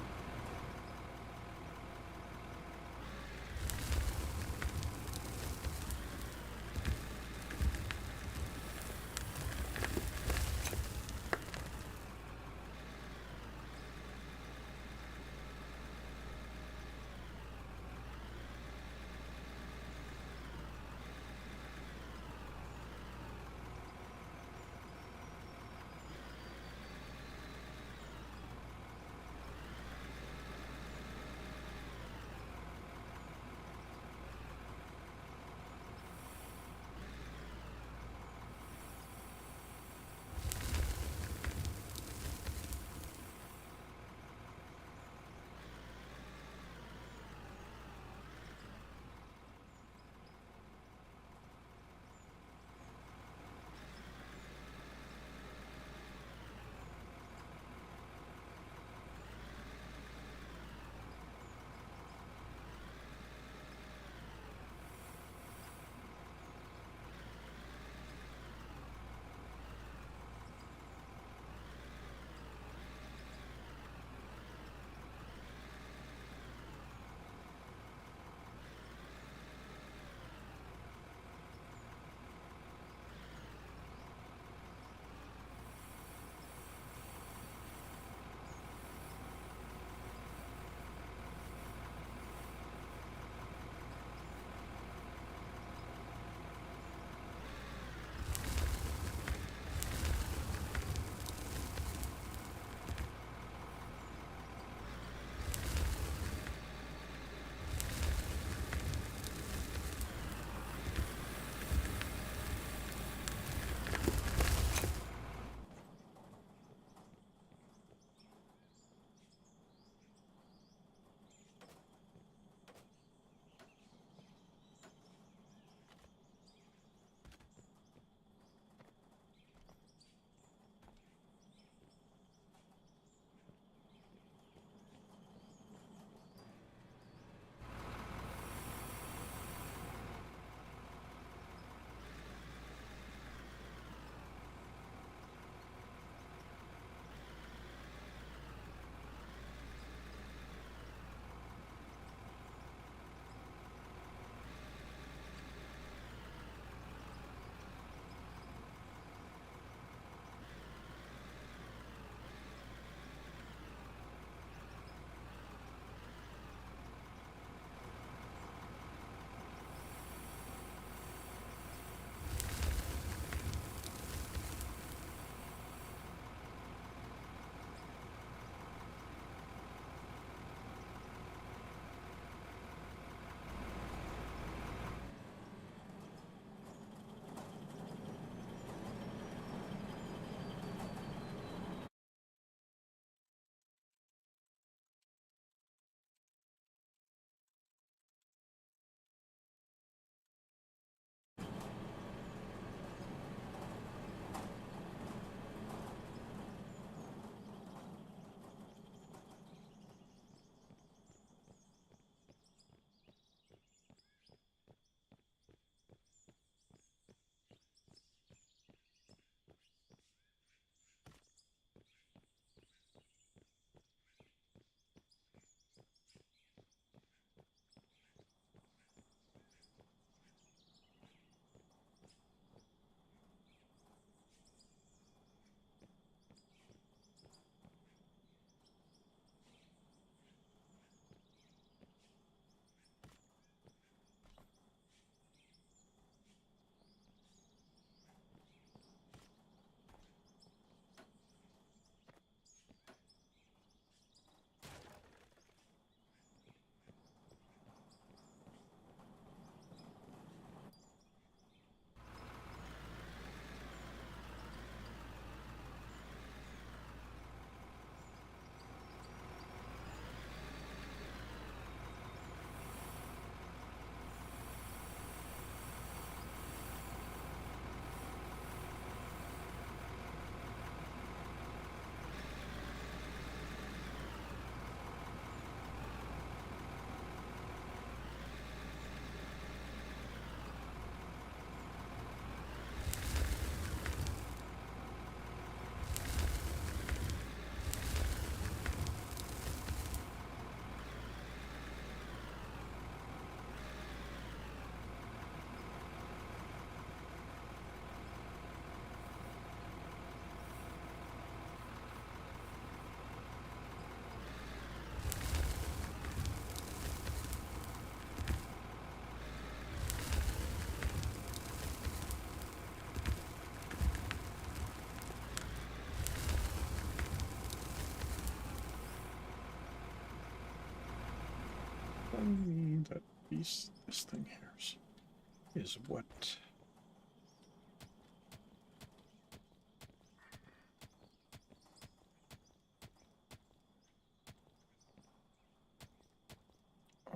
that this thing here is what.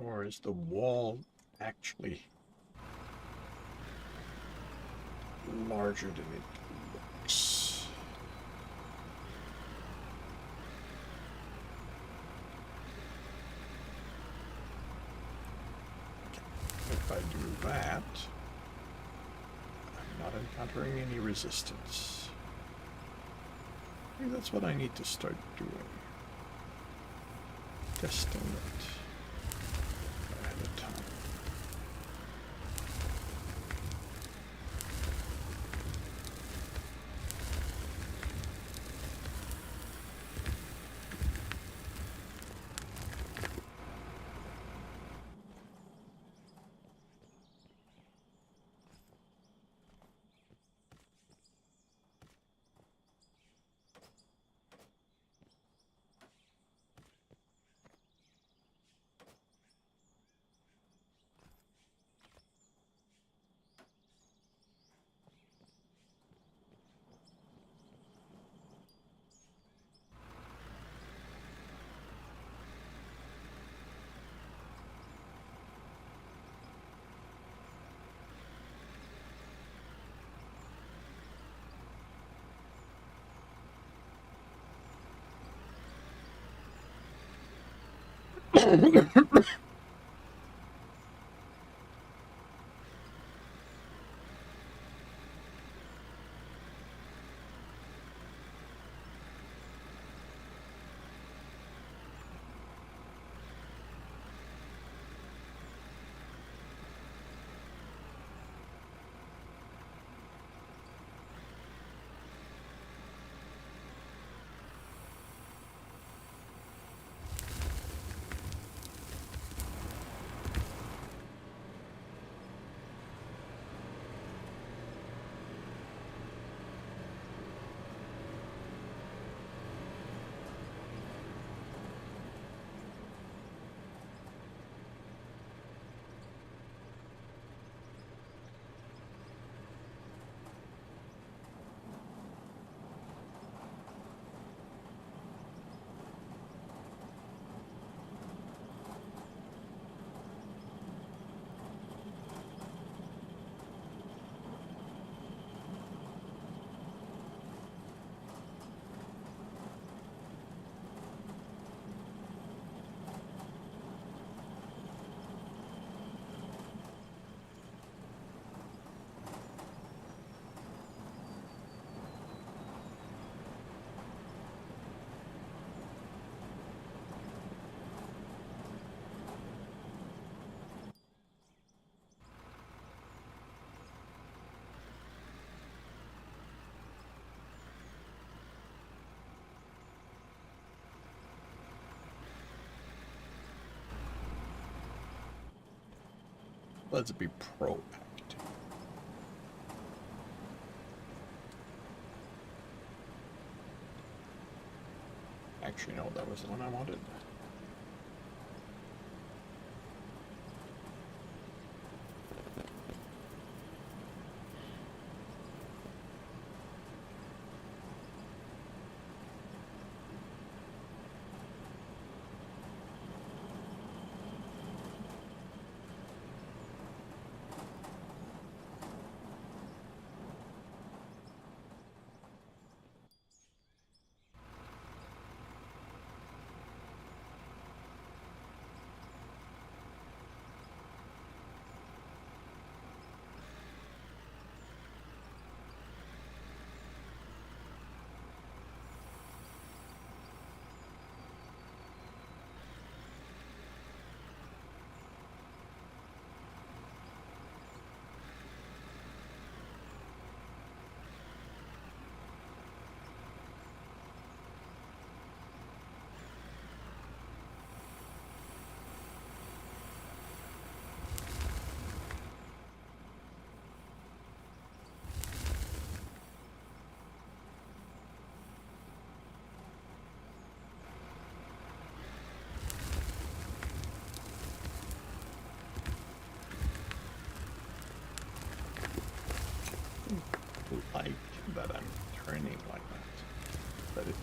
Or is the wall actually larger than it looks? If I do that, I'm not encountering any resistance. Maybe that's what I need to start doing. Testing it ahead of time. Let's be proactive. Actually, no, that was the one I wanted. that I'm turning like that. That is.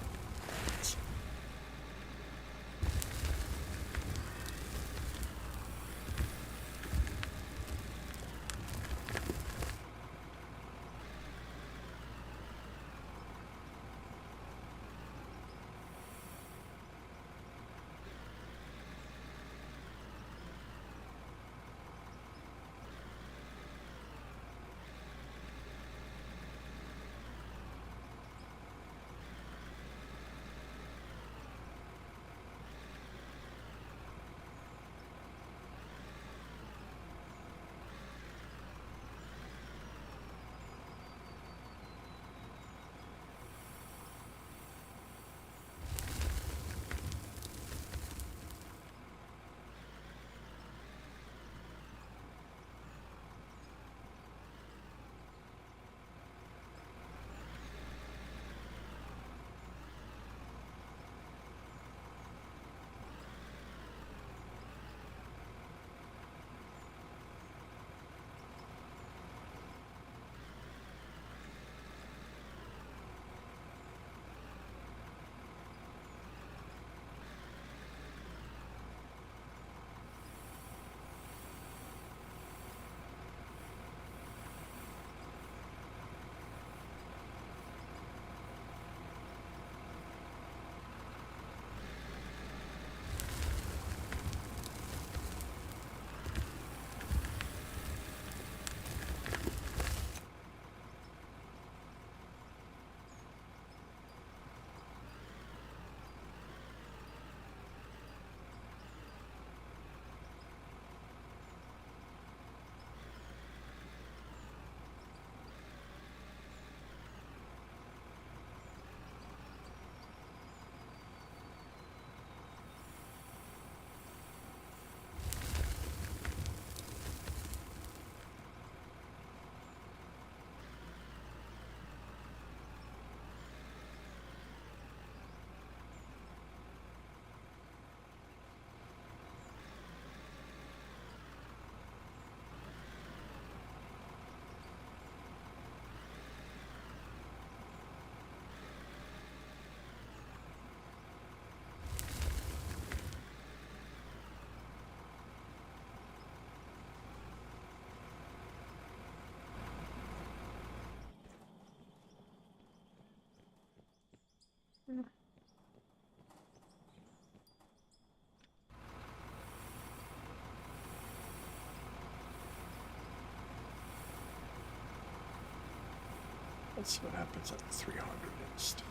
Let's see what happens at 300 instead.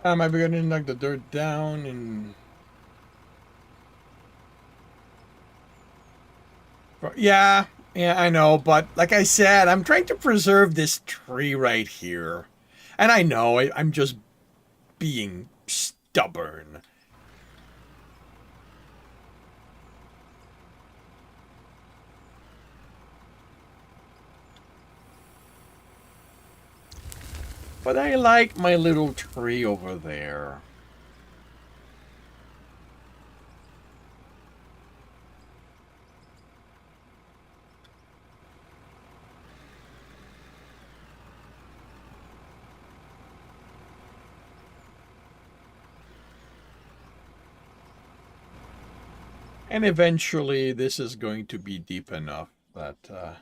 Am I beginning to knock the dirt down and... Yeah, I know, but like I said, I'm trying to preserve this tree right here. And I know I'm just being stubborn. But I like my little tree over there. And eventually this is going to be deep enough that...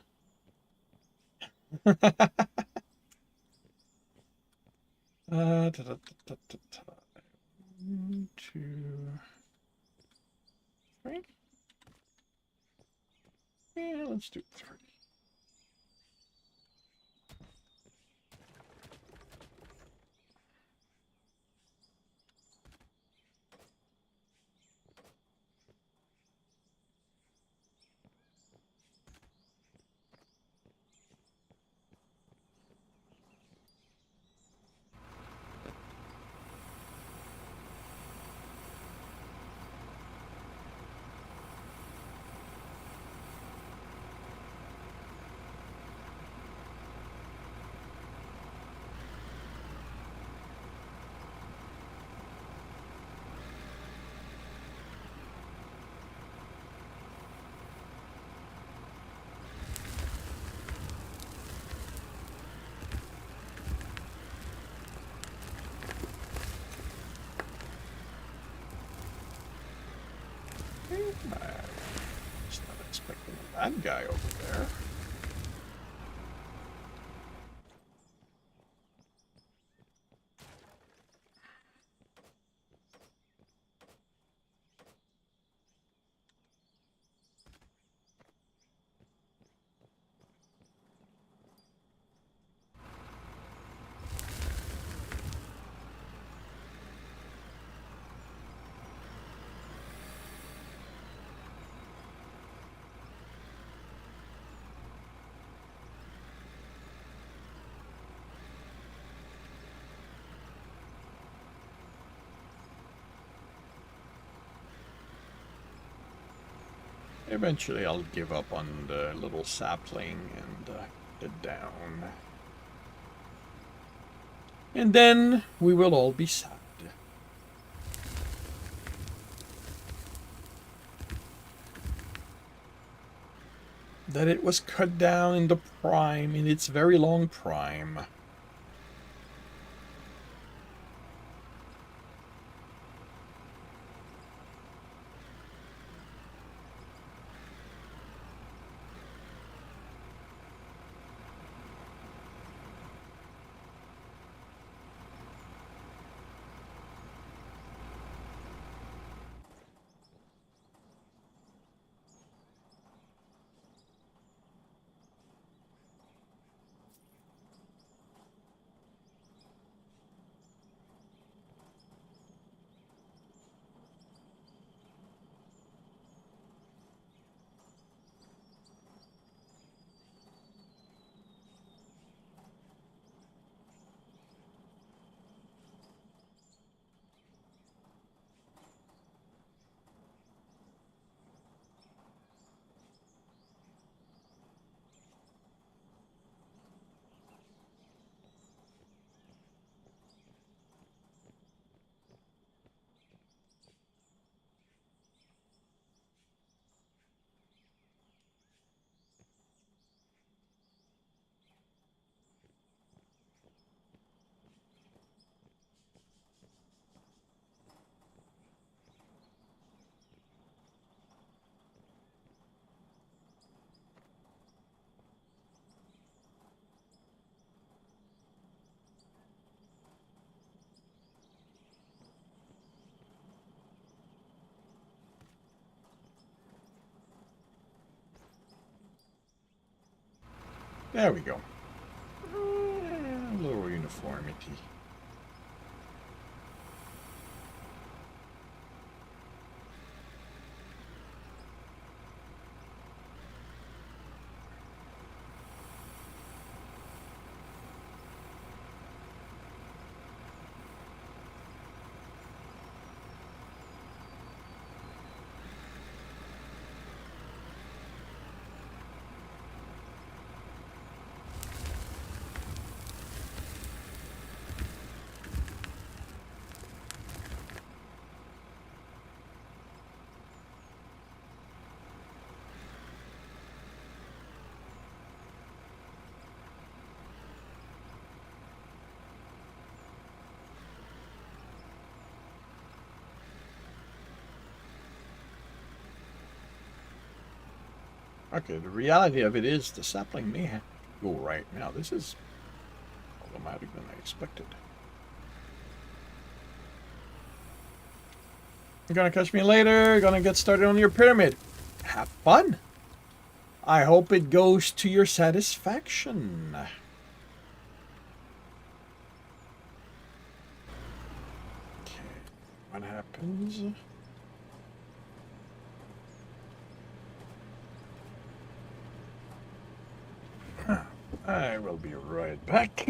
Ta, ta, ta, ta, ta. 1, 2, 3. Yeah, let's do 3. I'm just not expecting that guy over there. Eventually I'll give up on the little sapling and get down. And then we will all be sad. That it was cut down in the prime, in its very long prime. There we go. A little uniformity. Okay, the reality of it is the sapling may have to go right now. This is problematic than I expected. You're gonna catch me later. You're gonna get started on your pyramid. Have fun. I hope it goes to your satisfaction. Okay, what happens? I will be right back.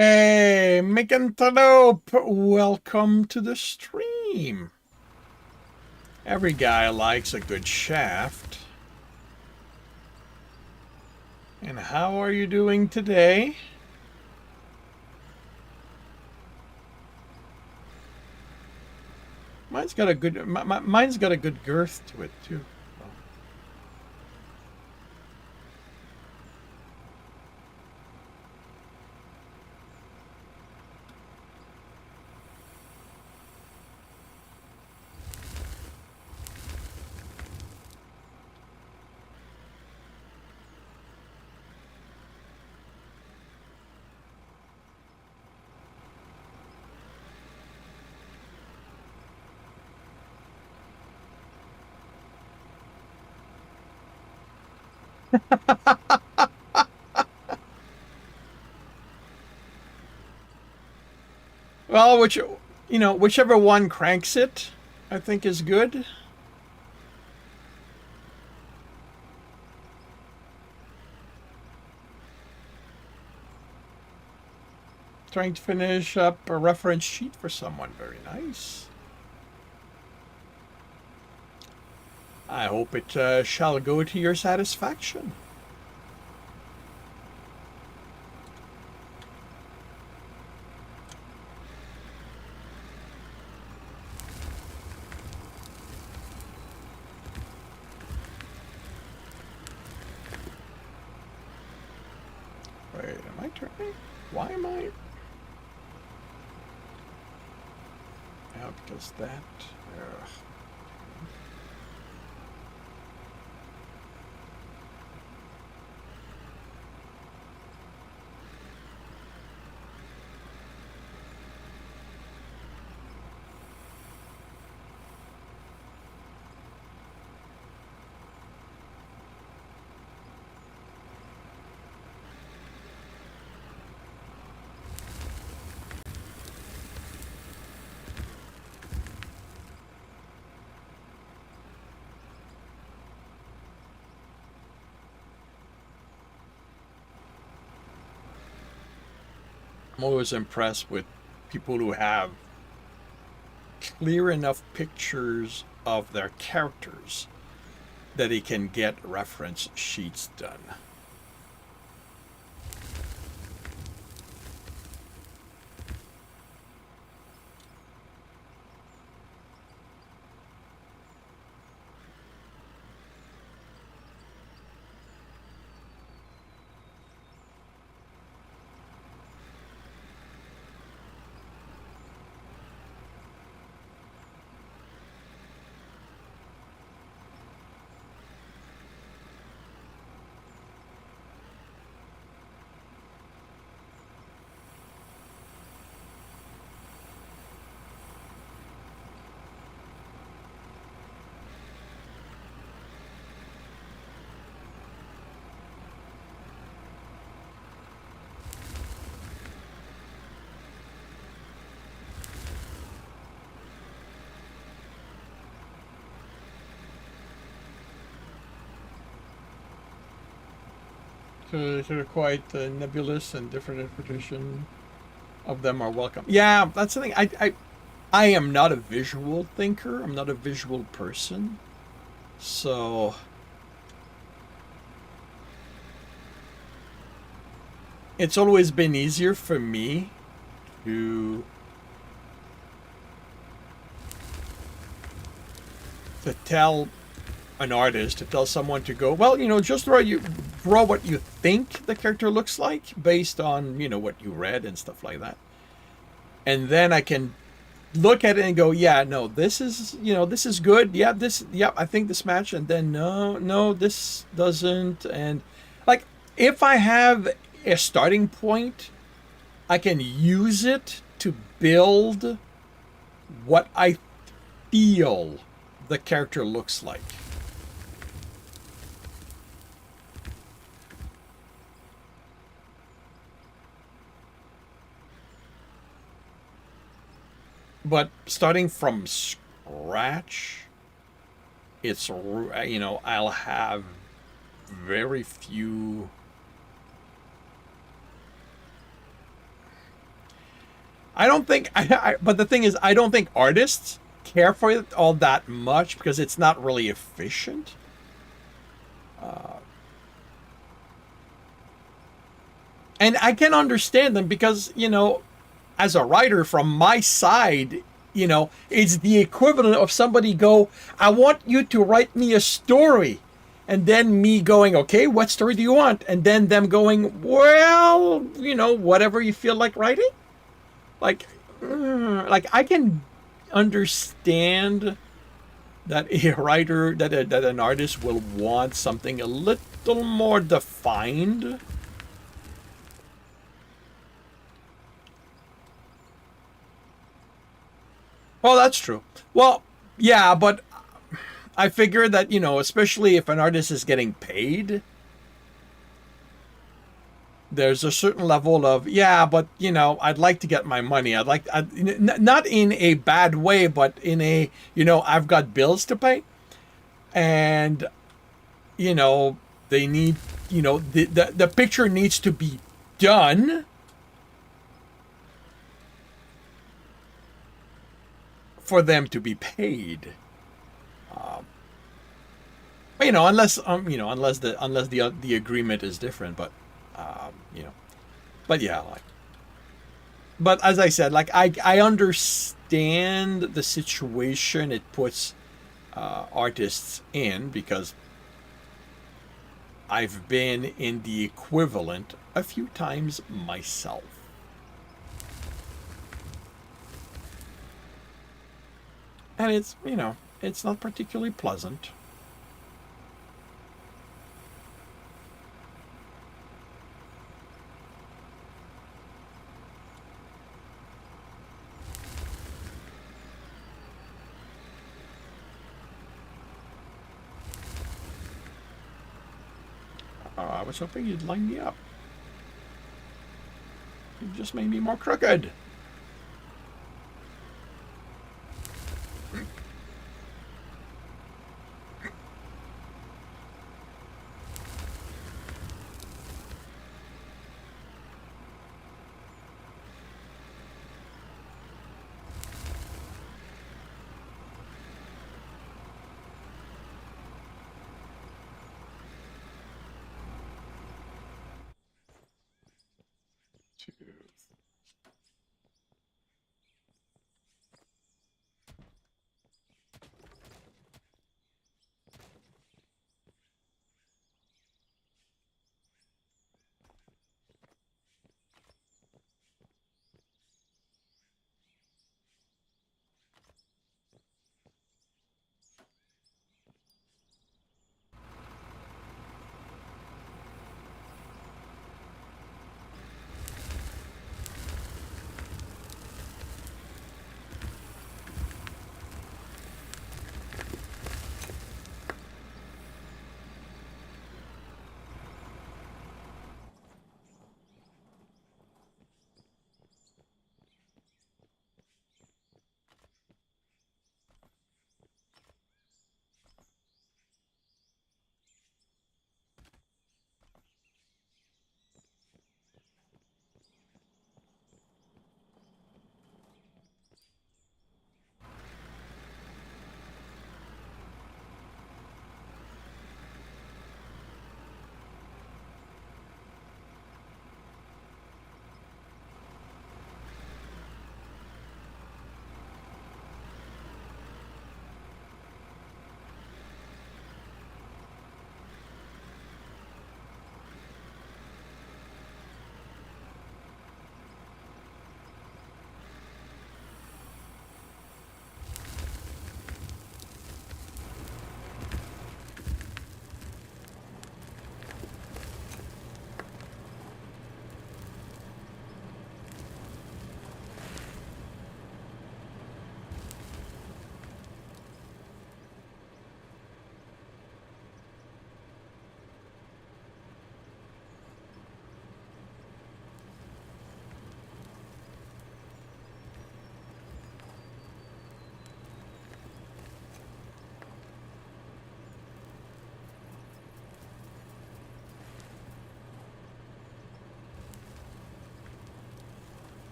Hey, Micanthrope, welcome to the stream. Every guy likes a good shaft. And how are you doing today? Mine's got a good girth to it too. Well, whichever one cranks it, I think is good. Trying to finish up a reference sheet for someone. Very nice. I hope it shall go to your satisfaction. Wait, am I turning? Why am I? Yeah, because that. Ugh. I'm always impressed with people who have clear enough pictures of their characters that he can get reference sheets done. So they're quite nebulous, and different interpretation of them are welcome. Yeah, that's the thing. I am not a visual thinker. I'm not a visual person. So it's always been easier for me to tell an artist, to tell someone to go, well, just draw what you think the character looks like based on, what you read and stuff like that. And then I can look at it and go, yeah, no, this is good. Yeah, I think this match. And then no, this doesn't. And like, if I have a starting point, I can use it to build what I feel the character looks like. But starting from scratch, I'll have very few I don't think. But the thing is, I don't think artists care for it all that much because it's not really efficient. And I can understand them because as a writer from my side, it's the equivalent of somebody go, I want you to write me a story. And then me going, okay, what story do you want? And then them going, well, whatever you feel like writing. Like I can understand that a writer, that an artist will want something a little more defined. Well, that's true. Well, yeah, but I figure that, especially if an artist is getting paid, there's a certain level of, yeah, but, I'd like to get my money. Not in a bad way, but in a, I've got bills to pay. And, you know, they need, the picture needs to be done for them to be paid. Unless the agreement is different, but um, you know, but yeah, but as I said, like I understand the situation it puts artists in because I've been in the equivalent a few times myself, and it's not particularly pleasant. I was hoping you'd line me up. You just made me more crooked.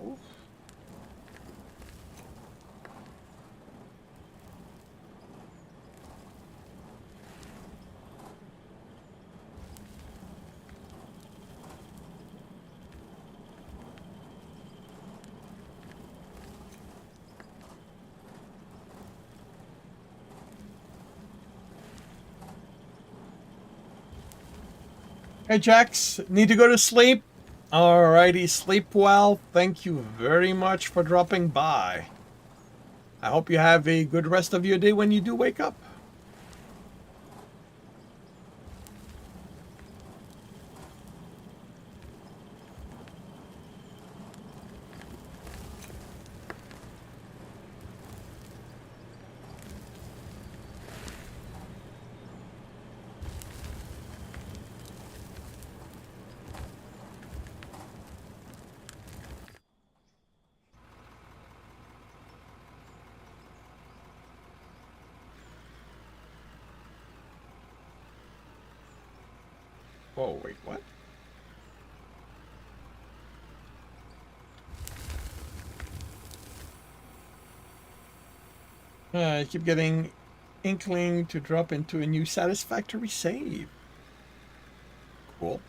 Oof. Hey, Jax, need to go to sleep? Alrighty, sleep well. Thank you very much for dropping by. I hope you have a good rest of your day when you do wake up. Oh, wait, what? I keep getting inkling to drop into a new satisfactory save. Cool.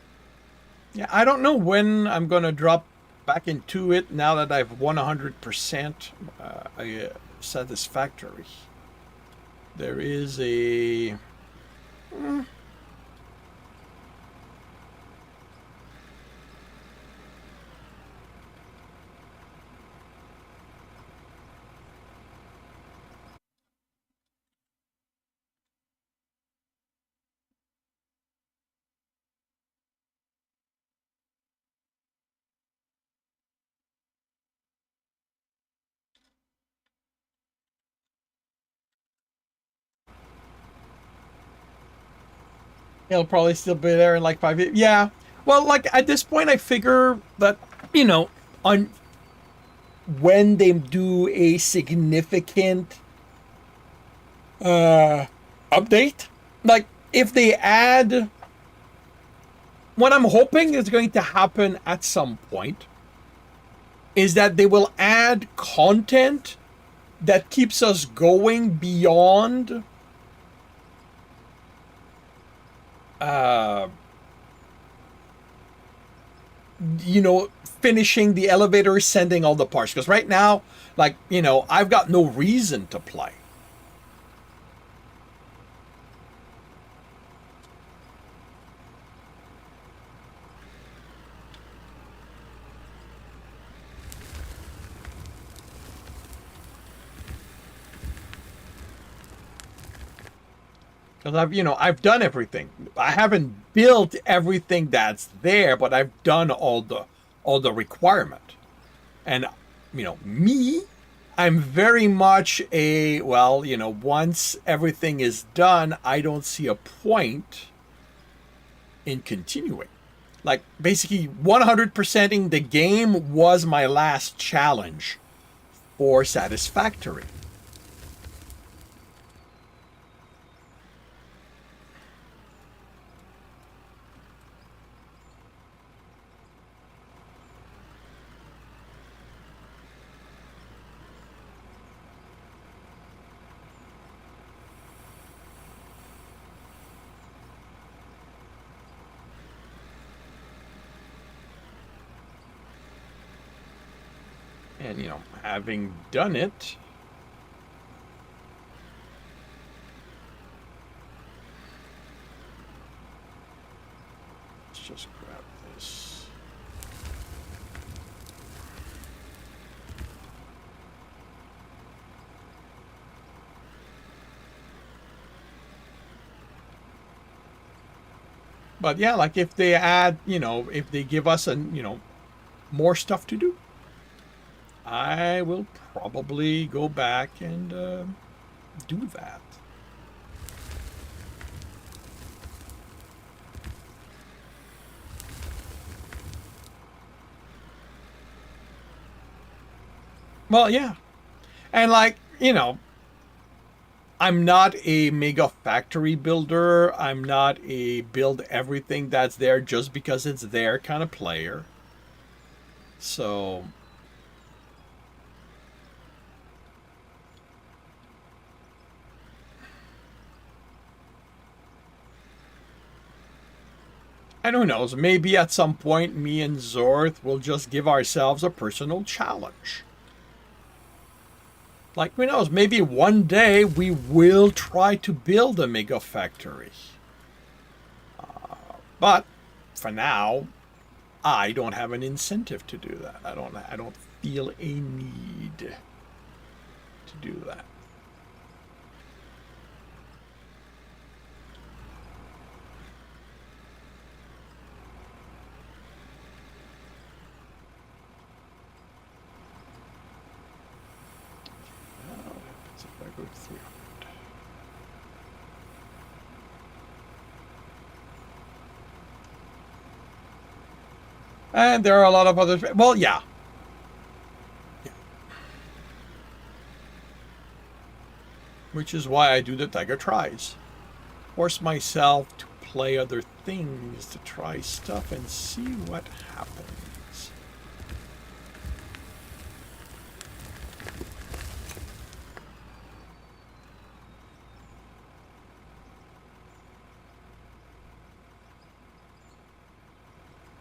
Yeah, I don't know when I'm going to drop back into it now that I've 100% satisfactory. There is a... He'll probably still be there in like 5 years. Yeah. Well, like at this point, I figure that, you know, on when they do a significant update, like if they add, what I'm hoping is going to happen at some point is that they will add content that keeps us going beyond uh, finishing the elevator, sending all the parts. Because right now, like, I've got no reason to play. Because I've done everything. I haven't built everything that's there, but I've done all the requirement. And me, I'm very much once everything is done, I don't see a point in continuing. Like basically 100%ing the game was my last challenge for satisfactory. And having done it, let's just grab this. But yeah, like if they add, if they give us more stuff to do, I will probably go back and do that. Well, yeah. And like, I'm not a mega factory builder. I'm not a build everything that's there just because it's there kind of player. So and who knows, maybe at some point me and Zorth will just give ourselves a personal challenge. Like, who knows, maybe one day we will try to build a mega factory. But for now, I don't have an incentive to do that. I don't feel a need to do that. What happens if I go to 300? And there are a lot of others. Well, yeah. Which is why I do the Tiger Tries. Force myself to play other things, to try stuff and see what happens.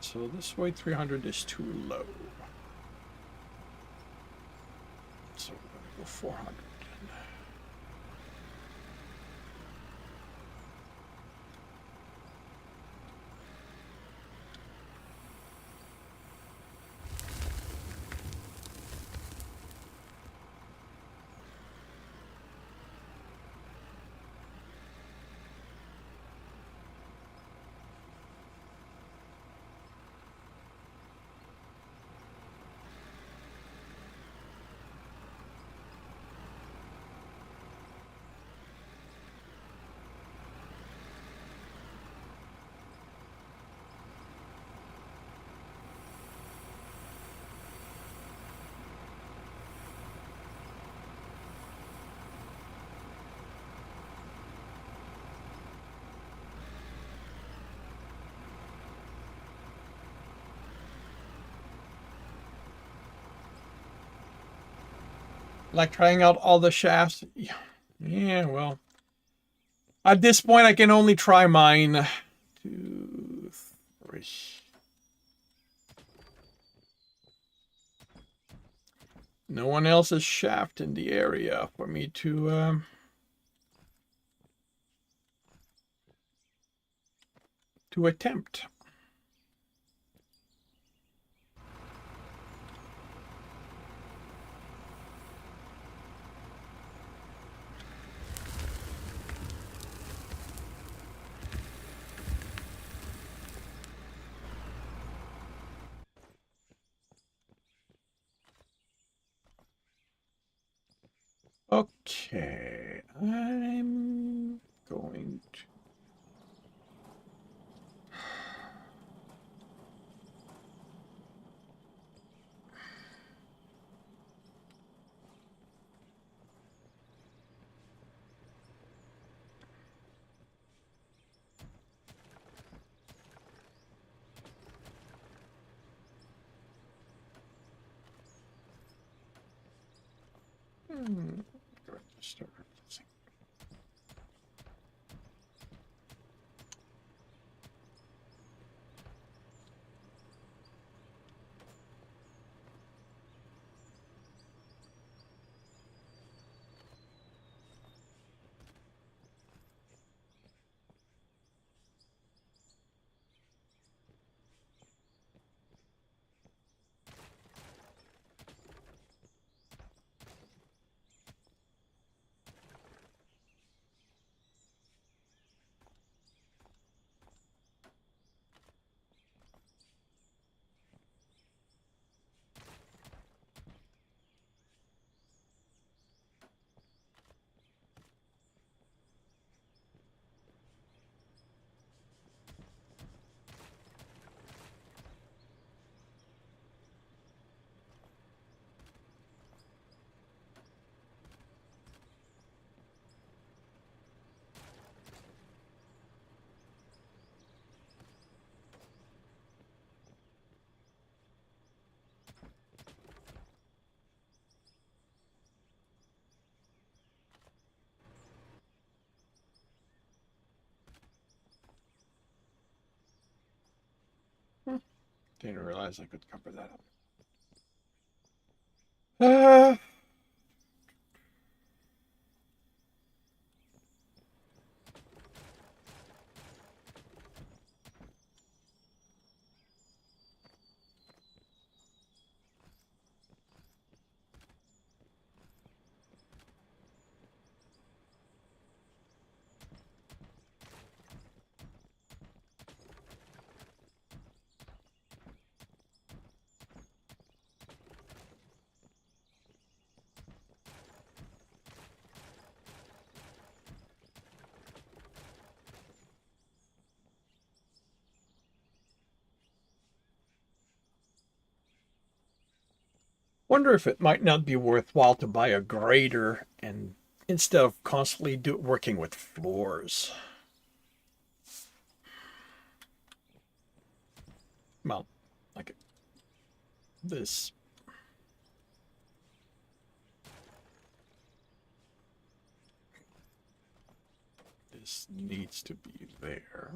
So this way 300 is too low. So we're going to go 400. Like trying out all the shafts? Yeah, well. At this point, I can only try mine. 2, 3. No one else's shaft in the area for me to attempt. Okay, I'm going to... Start replacing. Didn't realize I could cover that up. Uh, wonder if it might not be worthwhile to buy a grader and instead of constantly working with floors. Well, like this. This needs to be there.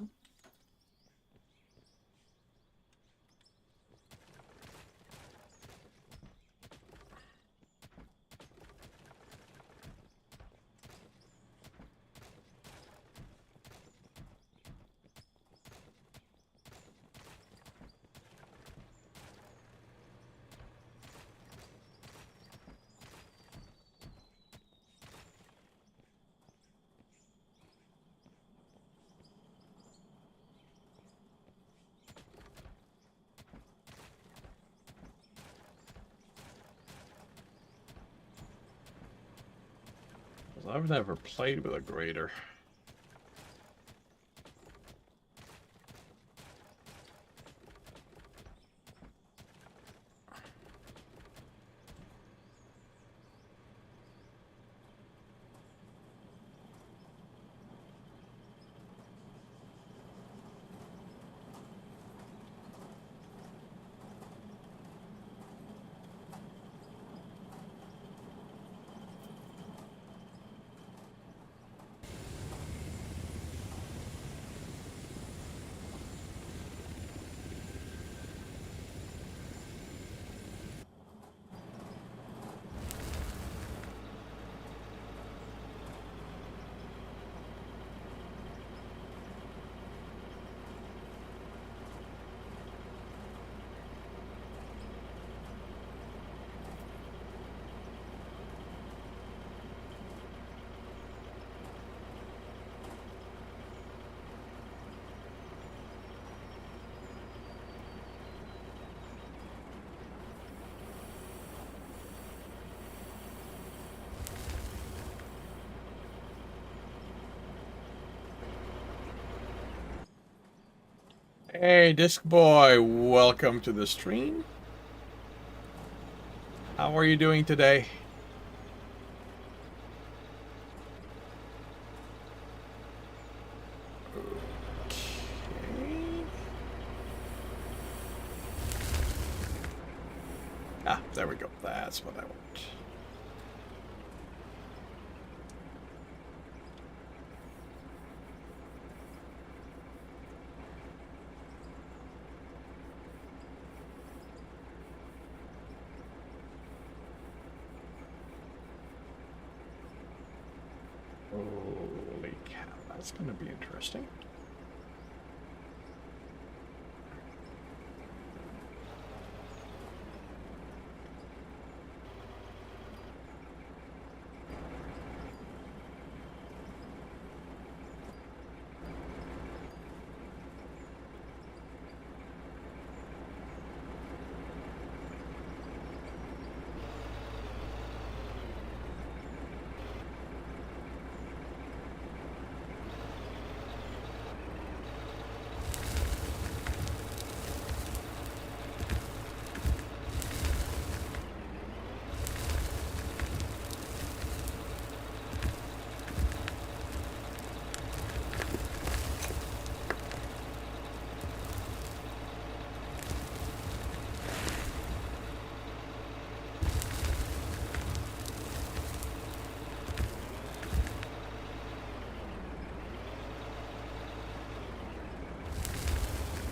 I've never played with a grader. Hey, Disc Boy, welcome to the stream. How are you doing today? Okay. Ah, there we go. That's what I want. Holy cow, that's going to be interesting.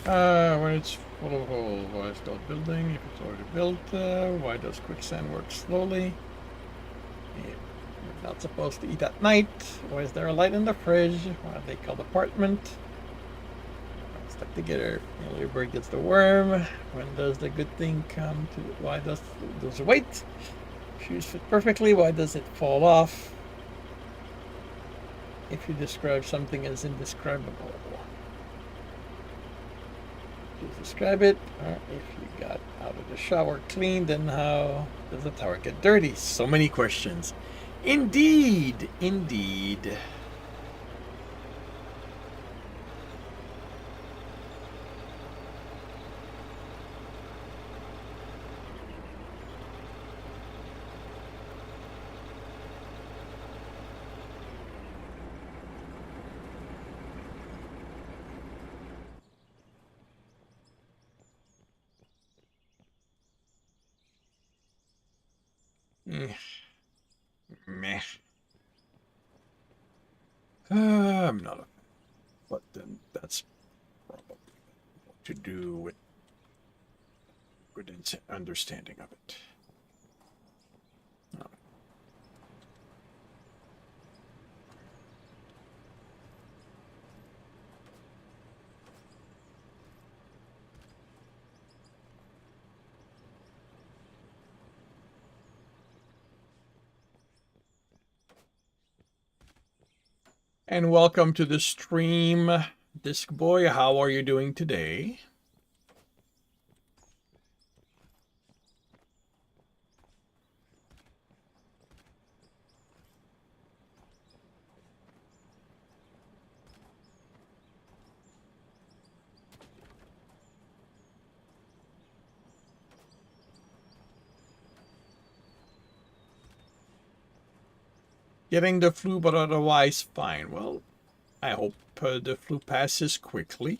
When it's full of holes, why start building? If it's already built, why does quicksand work slowly? If you're not supposed to eat at night, why is there a light in the fridge? Why are they called apartment? Stuck together. The early bird gets the worm. When does the good thing come to? Why does it wait? Shoes fit perfectly. Why does it fall off? If you describe something as indescribable, just describe it. Or if you got out of the shower clean, then how does the tower get dirty? So many questions. Indeed, indeed. Meh. I'm not a. But then that's probably what to do with good understanding of it. Oh. And welcome to the stream, Disc Boy. How are you doing today? Getting the flu, but otherwise fine. Well, I hope the flu passes quickly.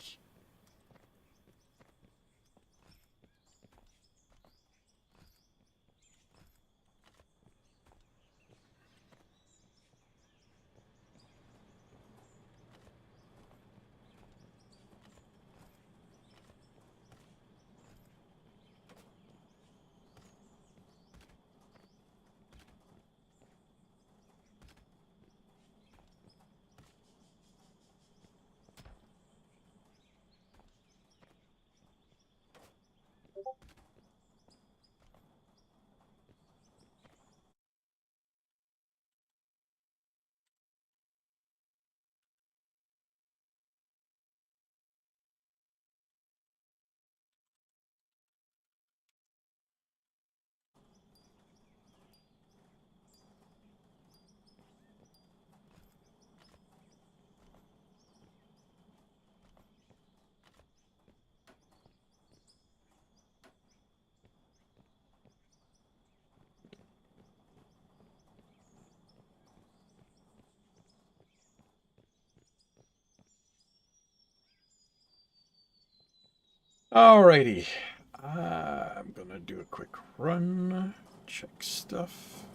Alrighty. I'm gonna do a quick run, check stuff.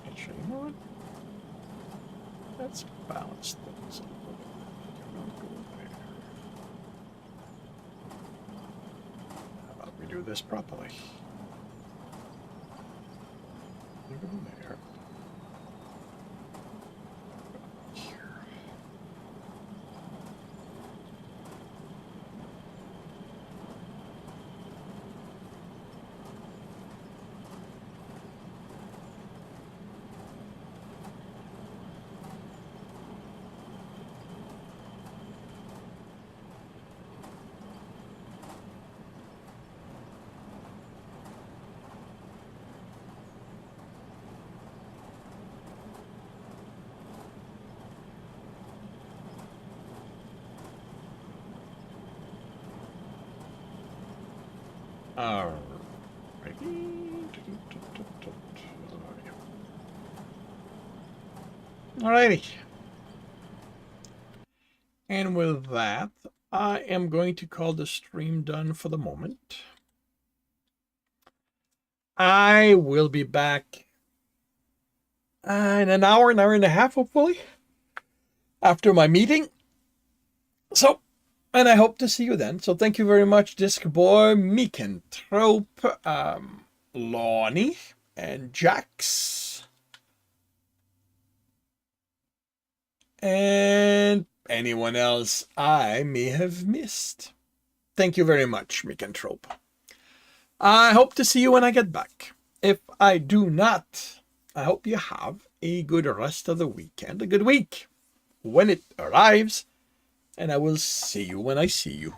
Actually, you know what? Let's balance things a little bit. Don't go there. How about we do this properly? You go there. Here. Alrighty. Alrighty. And with that, I am going to call the stream done for the moment. I will be back in an hour and a half, hopefully, after my meeting. So, and I hope to see you then. So thank you very much, Disc Boy, Micanthrope, Lonnie, and Jax. And anyone else I may have missed. Thank you very much, Micanthrope. I hope to see you when I get back. If I do not, I hope you have a good rest of the weekend, a good week when it arrives, and I will see you when I see you.